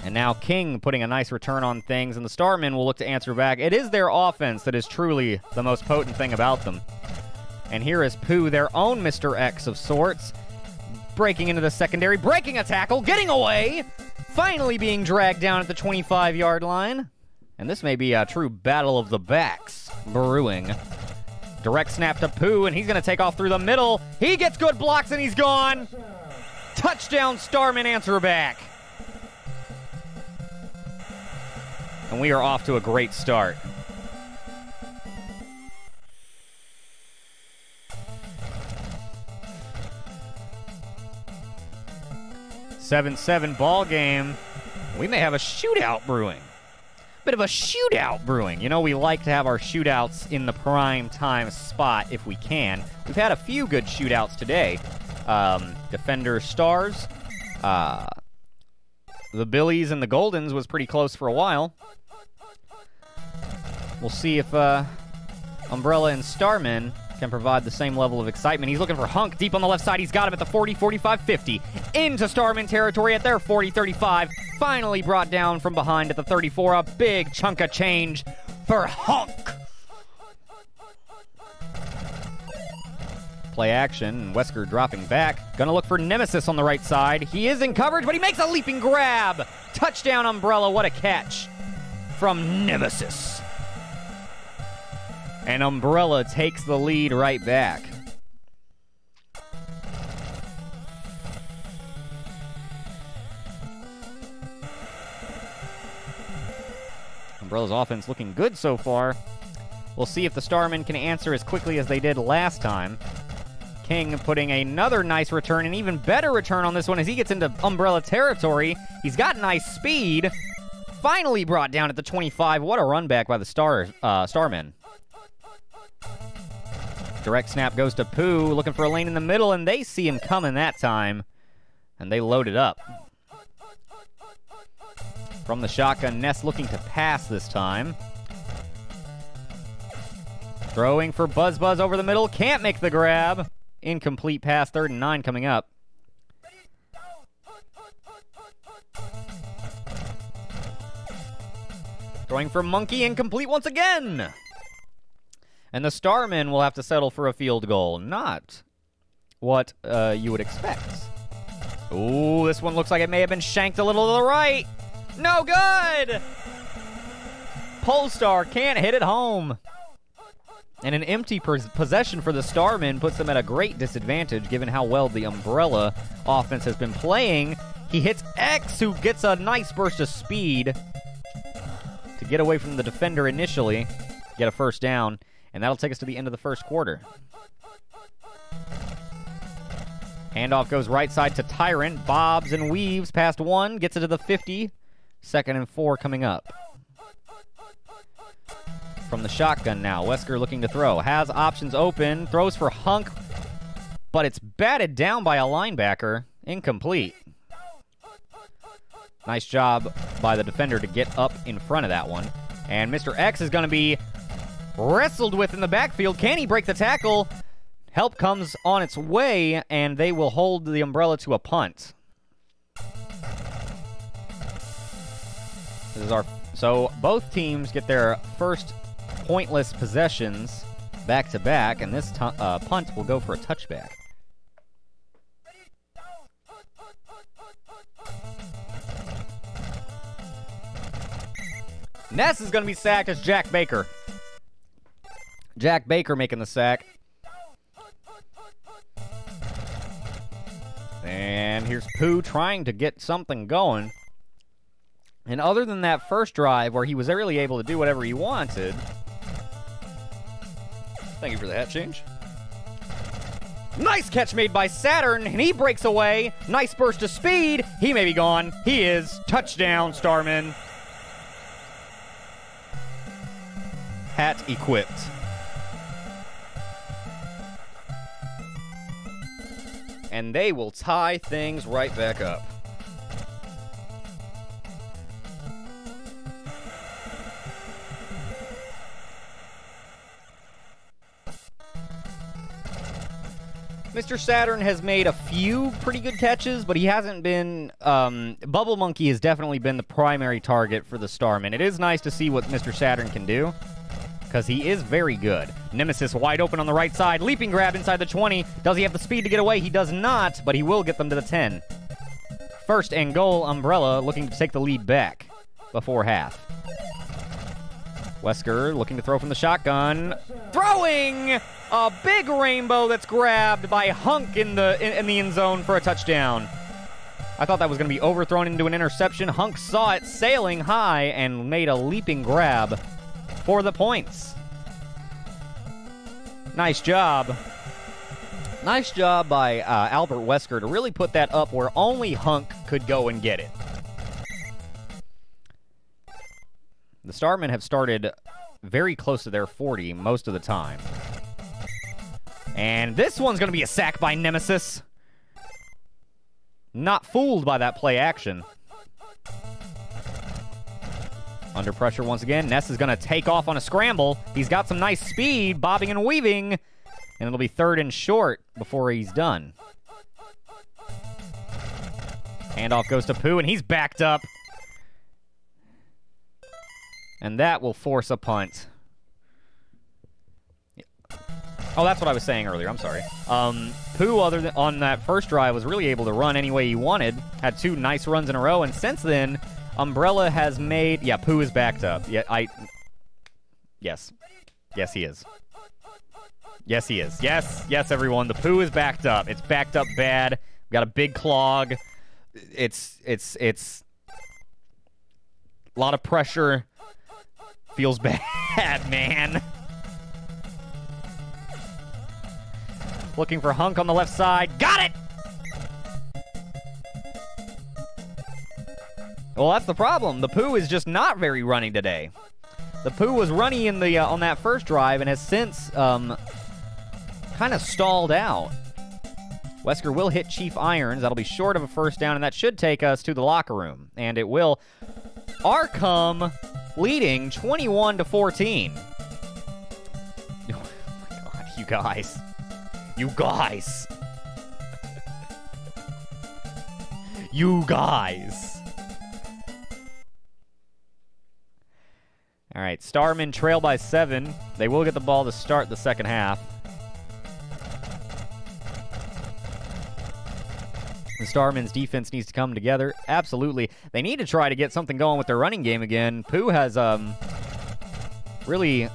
And now King putting a nice return on things, and the Starmen will look to answer back. It is their offense that is truly the most potent thing about them. And here is Pooh, their own Mr. X of sorts, breaking into the secondary, breaking a tackle, getting away, finally being dragged down at the 25-yard line. And this may be a true battle of the backs brewing. Direct snap to Pooh, and he's going to take off through the middle. He gets good blocks, and he's gone. Touchdown, Starman answer back. And we are off to a great start. (7-7) ball game. We may have a shootout brewing. Bit of a shootout brewing. You know, we like to have our shootouts in the prime time spot if we can. We've had a few good shootouts today. Defender Stars. The Billies and the Goldens was pretty close for a while. We'll see if Umbrella and Starman can provide the same level of excitement. He's looking for Hunk deep on the left side. He's got him at the 40, 45, 50. Into Starman territory at their 40, 35. Finally brought down from behind at the 34. A big chunk of change for Hunk. Play action. Wesker dropping back. Gonna look for Nemesis on the right side. He is in coverage, but he makes a leaping grab. Touchdown, Umbrella. What a catch from Nemesis. And Umbrella takes the lead right back. Umbrella's offense looking good so far. We'll see if the Starmen can answer as quickly as they did last time. King putting another nice return, an even better return on this one as he gets into Umbrella territory. He's got nice speed. Finally brought down at the 25. What a run back by the Starmen. Direct snap goes to Pooh, looking for a lane in the middle, and they see him coming that time, and they load it up. From the shotgun, Ness looking to pass this time. Throwing for Buzz over the middle, can't make the grab. Incomplete pass, 3rd and 9 coming up. Throwing for Monkey, incomplete once again. And the Starmen will have to settle for a field goal. Not what you would expect. Ooh, this one looks like it may have been shanked a little to the right. No good! Polestar can't hit it home. And an empty possession for the Starmen puts them at a great disadvantage given how well the Umbrella offense has been playing. He hits X, who gets a nice burst of speed to get away from the defender initially, get a first down. And that'll take us to the end of the first quarter. Handoff goes right side to Tyrant. Bobs and weaves past 1. Gets it to the 50. 2nd and 4 coming up. From the shotgun now. Wesker looking to throw. Has options open. Throws for Hunk. But it's batted down by a linebacker. Incomplete. Nice job by the defender to get up in front of that one. And Mr. X is going to be wrestled with in the backfield. Can he break the tackle? Help comes on its way, and they will hold the Umbrella to a punt. So both teams get their first pointless possessions back-to-back, and this punt will go for a touchback. Ness is going to be sacked as Jack Baker. Jack Baker making the sack. Pooh trying to get something going. And other than that first drive where he was really able to do whatever he wanted... Thank you for the hat change. Nice catch made by Saturn, and he breaks away. Nice burst of speed. He may be gone. He is. Touchdown, Starman. Hat equipped. And they will tie things right back up. Mr. Saturn has made a few pretty good catches, but he hasn't been... Bubble Monkey has definitely been the primary target for the Starman. It is nice to see what Mr. Saturn can do, because he is very good. Nemesis wide open on the right side. Leaping grab inside the 20. Does he have the speed to get away? He does not, but he will get them to the 10. First and goal, Umbrella looking to take the lead back before half. Wesker looking to throw from the shotgun. Throwing! A big rainbow that's grabbed by Hunk in the end zone for a touchdown. I thought that was going to be overthrown into an interception. Hunk saw it sailing high and made a leaping grab for the points. Nice job. Nice job by Albert Wesker to really put that up where only Hunk could go and get it. The Starmen have started very close to their 40 most of the time. And this one's going to be a sack by Nemesis. Not fooled by that play action. Under pressure once again. Ness is going to take off on a scramble. He's got some nice speed, bobbing and weaving. And it'll be third and short before he's done. Handoff goes to Pooh, and he's backed up. And that will force a punt. Oh, that's what I was saying earlier. I'm sorry. Pooh, other than on that first drive, was really able to run any way he wanted. Had two nice runs in a row, and since then, Umbrella has made... Yeah, Pooh is backed up. Yeah, Yes. Yes, he is. Yes, he is. Yes, everyone. The Pooh is backed up. It's backed up bad. We've got a big clog. It's a lot of pressure. Feels bad, man. Looking for Hunk on the left side. Got it! Well, that's the problem. The Pooh is just not very runny today. The Pooh was runny in the on that first drive and has since kind of stalled out. Wesker will hit Chief Irons. That'll be short of a first down, and that should take us to the locker room. And it will. RCUM leading 21-14. Oh my God, you guys. You guys. You guys. All right, Starmen trail by 7. They will get the ball to start the second half. The Starmen's defense needs to come together. Absolutely. They need to try to get something going with their running game again. Pooh has really...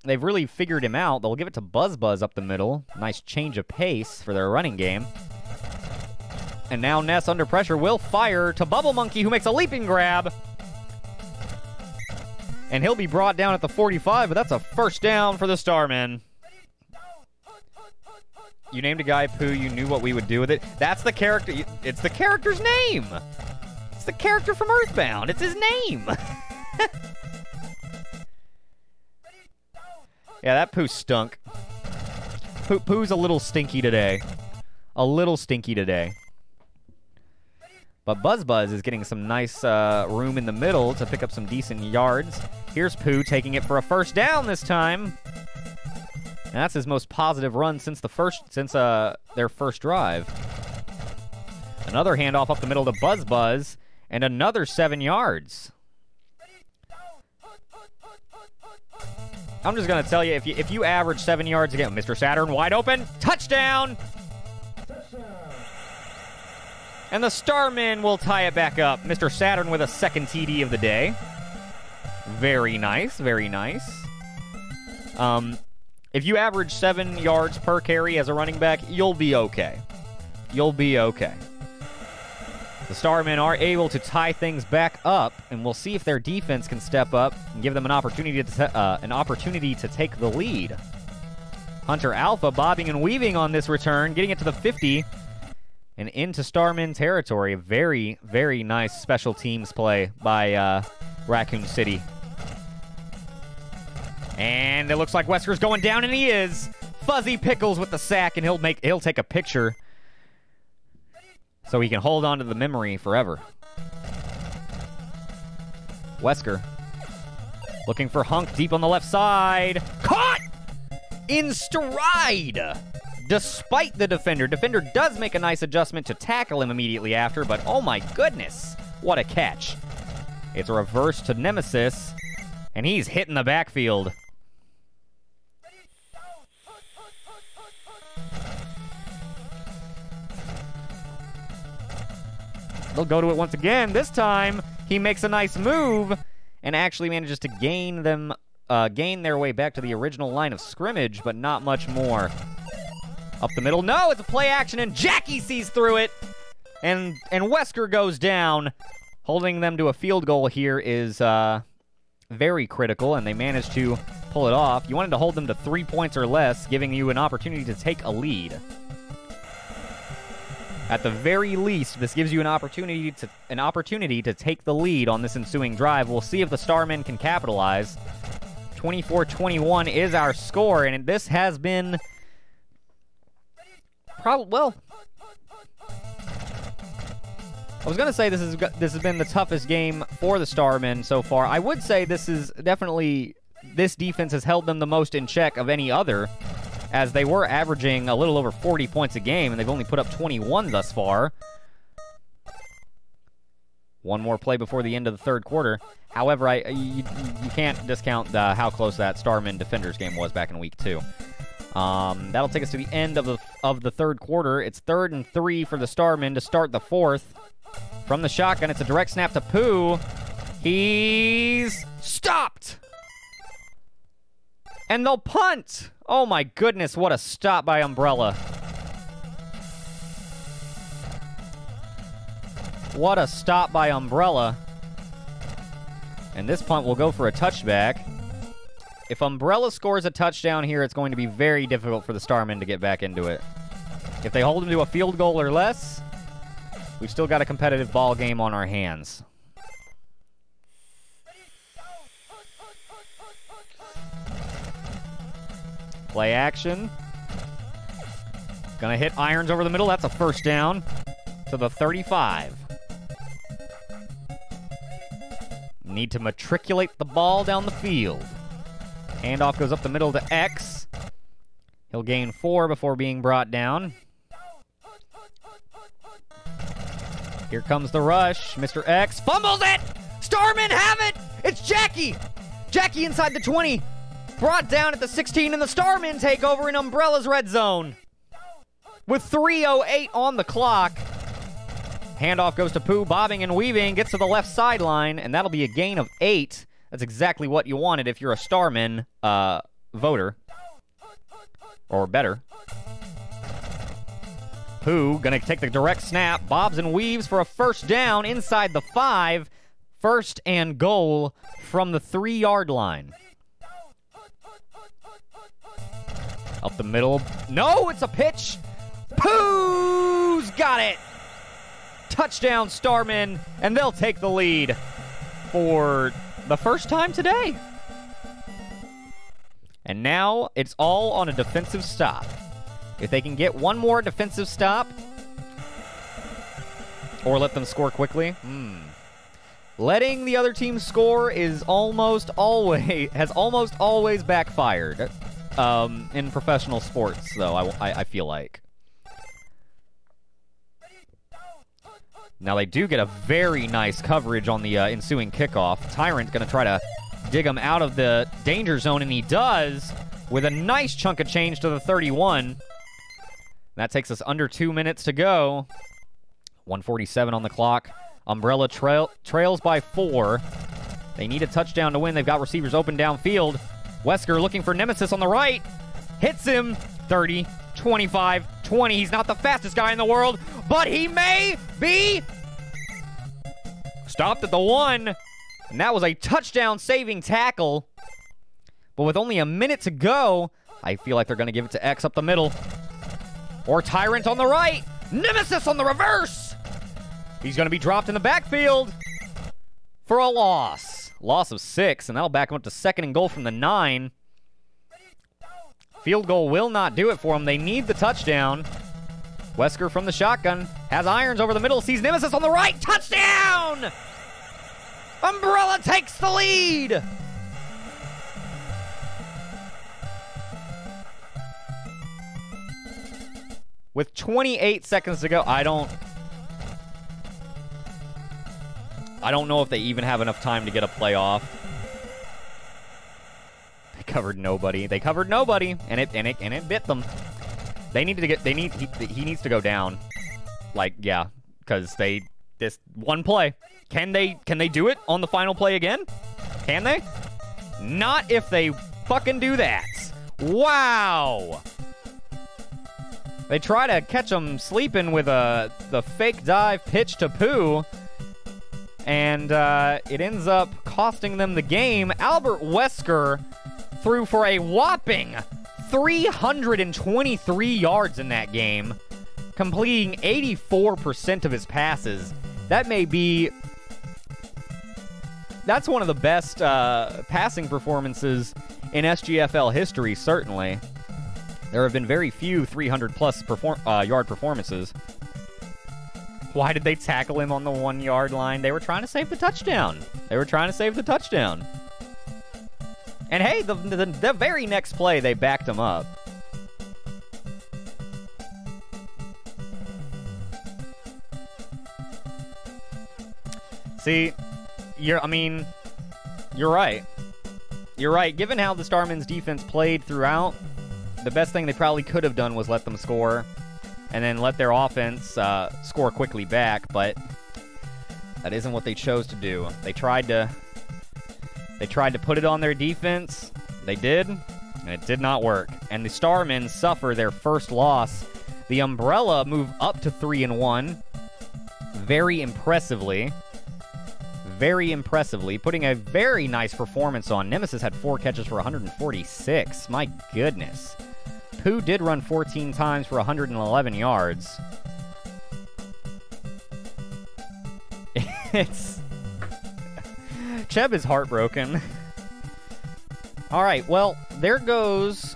They've really figured him out. They'll give it to Buzz up the middle. Nice change of pace for their running game. And now Ness, under pressure, will fire to Bubble Monkey, who makes a leaping grab. And he'll be brought down at the 45, but that's a first down for the Starmen. You named a guy Pooh, you knew what we would do with it. That's the character. It's the character's name. It's the character from Earthbound. It's his name. Yeah, that Pooh stunk. Pooh's a little stinky today. A little stinky today. But Buzz is getting some nice room in the middle to pick up some decent yards. Here's Pooh taking it for a first down this time. And that's his most positive run since their first drive. Another handoff up the middle to Buzz, and another 7 yards. I'm just going to tell you, if you average 7 yards again, Mr. Saturn wide open, touchdown! And the Starmen will tie it back up. Mr. Saturn with a second TD of the day. Very nice, very nice. If you average 7 yards per carry as a running back, you'll be okay. you'll be okay. The Starmen are able to tie things back up, and we'll see if their defense can step up and give them an opportunity to take the lead. Hunter Alpha bobbing and weaving on this return, getting it to the 50 and into Starmen territory. Very, very nice special teams play by Raccoon City. And it looks like Wesker's going down, and he is. Fuzzy Pickles with the sack, and he'll take a picture so he can hold on to the memory forever. Wesker looking for Hunk deep on the left side. Caught in stride despite the defender. Defender does make a nice adjustment to tackle him immediately after, but oh my goodness, what a catch. It's a reverse to Nemesis, and he's hitting the backfield. They'll go to it once again. This time, he makes a nice move and actually manages to gain their way back to the original line of scrimmage, but not much more. Up the middle. No, it's a play action, and Jackie sees through it. And Wesker goes down. Holding them to a field goal here is very critical, and they managed to pull it off. You wanted to hold them to 3 points or less, giving you an opportunity to take a lead. At the very least, this gives you an opportunity to take the lead on this ensuing drive. We'll see if the Starmen can capitalize. 24-21 is our score, and this has been well, I was going to say this has been the toughest game for the Starmen so far. I would say this defense has held them the most in check of any other, as they were averaging a little over 40 points a game, and they've only put up 21 thus far. One more play before the end of the third quarter. However, you can't discount how close that Starmen Defenders game was back in Week 2. That'll take us to the end of the third quarter. It's 3rd and 3 for the Starmen to start the fourth. From the shotgun, it's a direct snap to Pooh. He's stopped! And they'll punt! Oh my goodness, what a stop by Umbrella. What a stop by Umbrella. And this punt will go for a touchback. If Umbrella scores a touchdown here, it's going to be very difficult for the Starmen to get back into it. If they hold them to a field goal or less, we've still got a competitive ball game on our hands. Play action. Gonna hit Irons over the middle. That's a first down to the 35. Need to matriculate the ball down the field. Handoff goes up the middle to X. He'll gain 4 before being brought down. Here comes the rush. Mr. X fumbles it! Starmen have it! It's Jackie! Jackie inside the 20. Brought down at the 16, and the Starmen take over in Umbrella's red zone. With 3:08 on the clock. Handoff goes to Pooh, bobbing and weaving, gets to the left sideline, and that'll be a gain of 8. That's exactly what you wanted if you're a Starmen voter. Or better. Pooh gonna take the direct snap, bobs and weaves for a first down inside the 5. First and goal from the 3-yard line. Up the middle. No, it's a pitch. Pooh's got it. Touchdown, Starmen, and they'll take the lead for the first time today. And now it's all on a defensive stop. If they can get one more defensive stop, or let them score quickly, letting the other team score has almost always backfired in professional sports, though, I feel like. Now they do get a very nice coverage on the ensuing kickoff. Tyrant's going to try to dig him out of the danger zone, and he does with a nice chunk of change to the 31. That takes us under 2 minutes to go. 1:47 on the clock. Umbrella trails by 4. They need a touchdown to win. They've got receivers open downfield. Wesker looking for Nemesis on the right. Hits him. 30, 25, 20. He's not the fastest guy in the world, but he may be. Stopped at the 1. And that was a touchdown-saving tackle. But with only a minute to go, I feel like they're going to give it to X up the middle. Or Tyrant on the right. Nemesis on the reverse. He's going to be dropped in the backfield for a loss. Loss of 6, and that'll back him up to 2nd and goal from the 9. Field goal will not do it for him. They need the touchdown. Wesker from the shotgun has irons over the middle. Sees Nemesis on the right. Touchdown! Umbrella takes the lead. With 28 seconds to go, I don't know if they even have enough time to get a play off. They covered nobody. They covered nobody, and it bit them. They need to get. He needs to go down. Like, yeah, because this one play. Can they do it on the final play again? Can they? Not if they fucking do that. Wow. They try to catch him sleeping with the fake dive pitch to Pooh. And it ends up costing them the game. Albert Wesker threw for a whopping 323 yards in that game, completing 84% of his passes. That's one of the best passing performances in SGFL history, certainly. There have been very few 300-plus yard performances. Why did they tackle him on the 1-yard line? They were trying to save the touchdown. And hey, the very next play, they backed him up. See, you're right. You're right. Given how the Starmen's defense played throughout, the best thing they probably could have done was let them score and then let their offense score quickly back, but that isn't what they chose to do. They tried to put it on their defense. They did, and it did not work. And the Starmen suffer their first loss. The Umbrella move up to 3-1 very impressively, putting a very nice performance on. Nemesis had 4 catches for 146. My goodness. Pooh did run 14 times for 111 yards. Cheb is heartbroken. All right, well, there goes.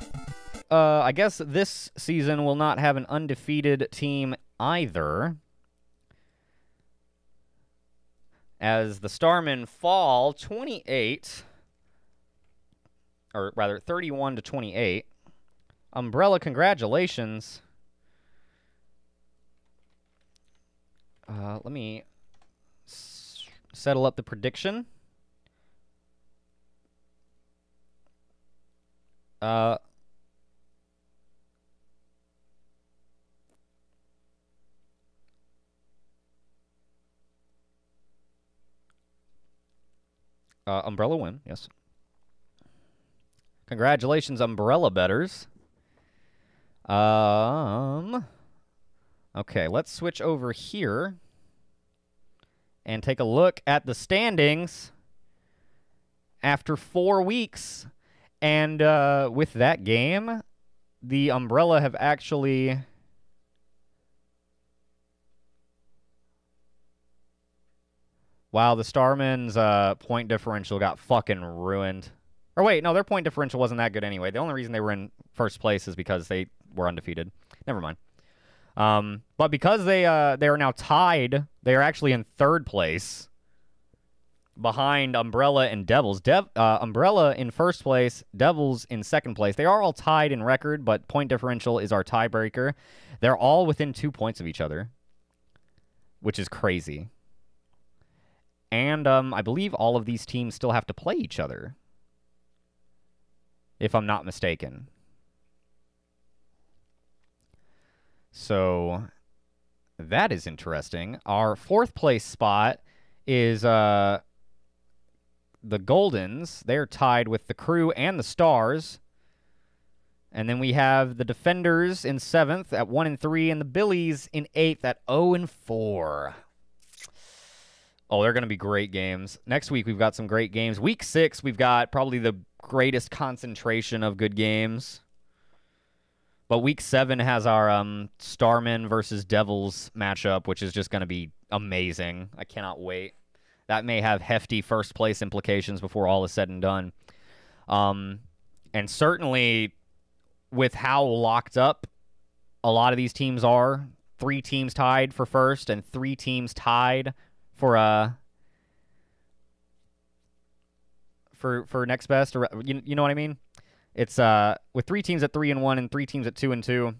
I guess this season will not have an undefeated team either, as the Starmen fall 31-28. Umbrella, congratulations. Let me settle up the prediction. Umbrella win, yes. Congratulations, Umbrella betters. Okay, let's switch over here and take a look at the standings after 4 weeks. And with that game, the Umbrella have actually... Wow, the Starmen's point differential got fucking ruined. Or wait, no, their point differential wasn't that good anyway. The only reason they were in first place is because they were undefeated. Never mind. But because they are now tied, they are actually in third place behind Umbrella and Devils. Umbrella in first place, Devils in second place. They are all tied in record, but point differential is our tiebreaker. They're all within 2 points of each other, which is crazy. And I believe all of these teams still have to play each other, if I'm not mistaken. So that is interesting. Our fourth place spot is the Goldens. They're tied with the Crew and the Stars. And then we have the Defenders in 7th at 1-3, and the Billies in 8th at 0-4. Oh, they're going to be great games. Next week, we've got some great games. Week 6, we've got probably the greatest concentration of good games. But Week 7 has our Starmen versus Devils matchup, which is just going to be amazing. I cannot wait. That may have hefty first-place implications before all is said and done. And certainly, with how locked up a lot of these teams are, 3 teams tied for first and 3 teams tied for next best, or you know what I mean? It's with 3 teams at 3-1 and 3 teams at 2-2,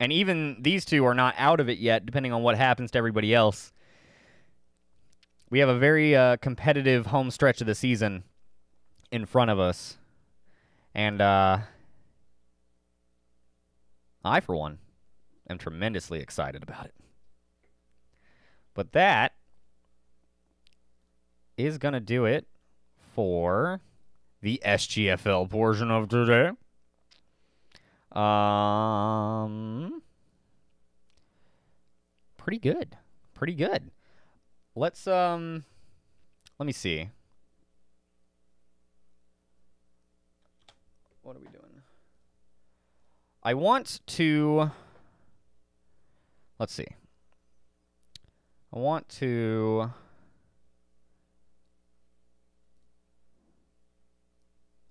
and even these 2 are not out of it yet, depending on what happens to everybody else. We have a very competitive home stretch of the season in front of us, and I, for one, am tremendously excited about it. But that is going to do it for the SGFL portion of today. Pretty good. Pretty good. Let's, let me see. What are we doing? I want to, let's see. I want to,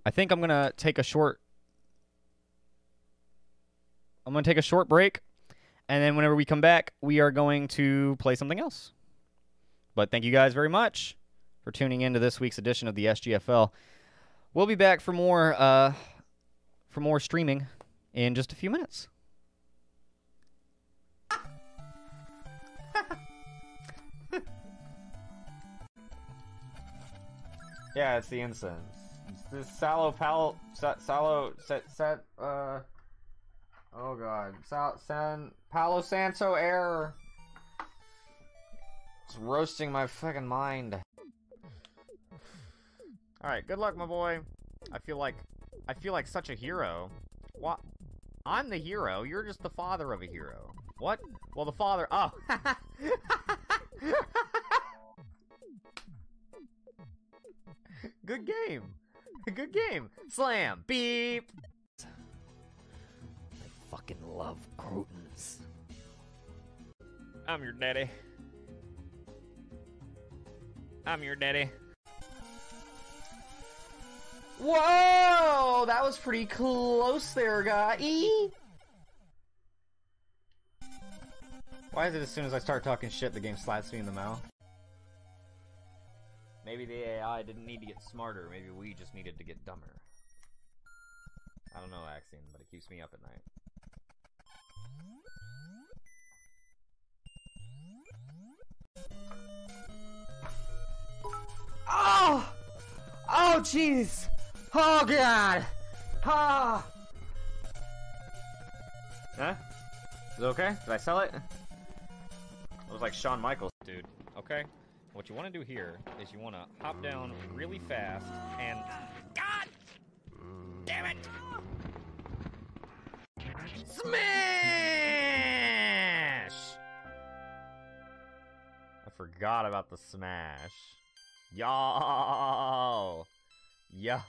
I think I'm going to take a short, break, and then whenever we come back, we are going to play something else. But thank you guys very much for tuning in to this week's edition of the SGFL. We'll be back for more streaming in just a few minutes. Yeah, it's the incense. It's this Palo Santo air. It's roasting my fucking mind. Alright, good luck, my boy. I feel like such a hero. What? I'm the hero. You're just the father of a hero. What? Well, the father. Oh. Good game. Good game. Slam. Beep. I fucking love croutons. I'm your daddy. I'm your daddy. Whoa! That was pretty close there, guy. Why is it as soon as I start talking shit, the game slaps me in the mouth? Maybe the AI didn't need to get smarter. Maybe we just needed to get dumber. I don't know, Axiom, but it keeps me up at night. Oh! Oh, jeez! Oh, God! Ah! Huh? Is it okay? Did I sell it? It was like Shawn Michaels, dude. Okay? What you want to do here is you want to hop down really fast and... God! Damn it! Smash! I forgot about the smash. Yo! Yo!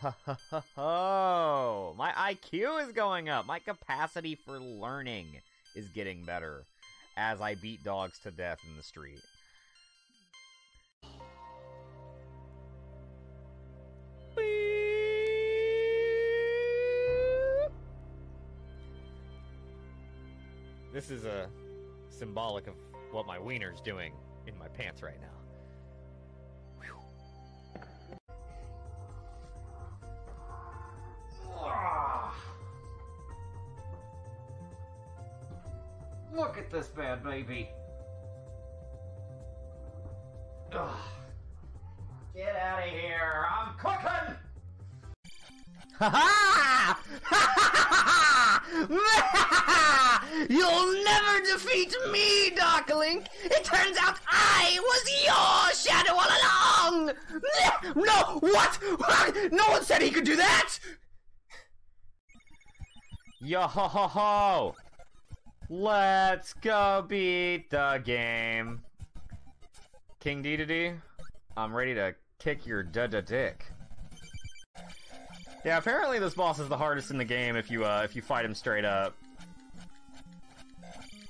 My IQ is going up. My capacity for learning is getting better as I beat dogs to death in the street. This is a symbolic of what my wiener's doing in my pants right now. Look at this bad baby. Ugh. Get out of here. I'm cooking. Ha ha! You'll never defeat me, Darklink. It turns out I was your shadow all along. No, what? No one said he could do that. Yo ho ho ho! Let's go beat the game. King Dedede, I'm ready to kick your dick. Yeah, apparently this boss is the hardest in the game if you fight him straight up.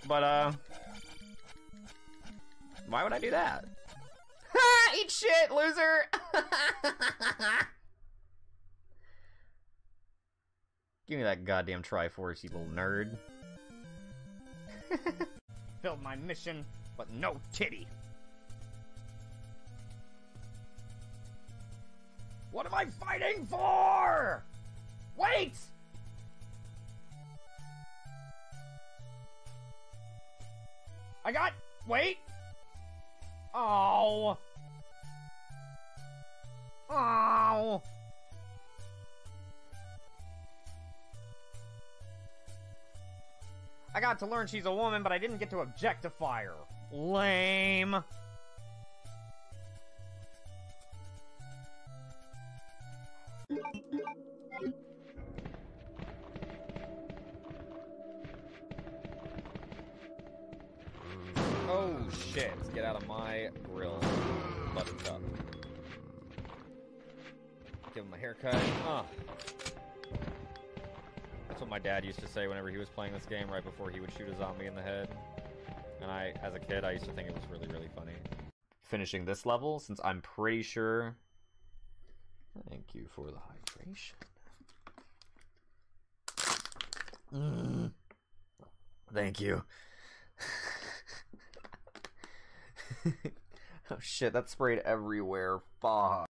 But why would I do that? Ha! Eat shit, loser! Give me that goddamn Triforce, you little nerd. Filled my mission, but no titty. What am I fighting for? Wait! Wait! Oh! Oh! I got to learn she's a woman, but I didn't get to objectify her. Lame. Oh shit, get out of my grill. Buttercup. Give him a haircut. That's what my dad used to say whenever he was playing this game, right before he would shoot a zombie in the head. And as a kid, I used to think it was really, really funny. Finishing this level, since I'm pretty sure... Thank you for the hydration. Thank you. Oh shit, that sprayed everywhere. Fuck.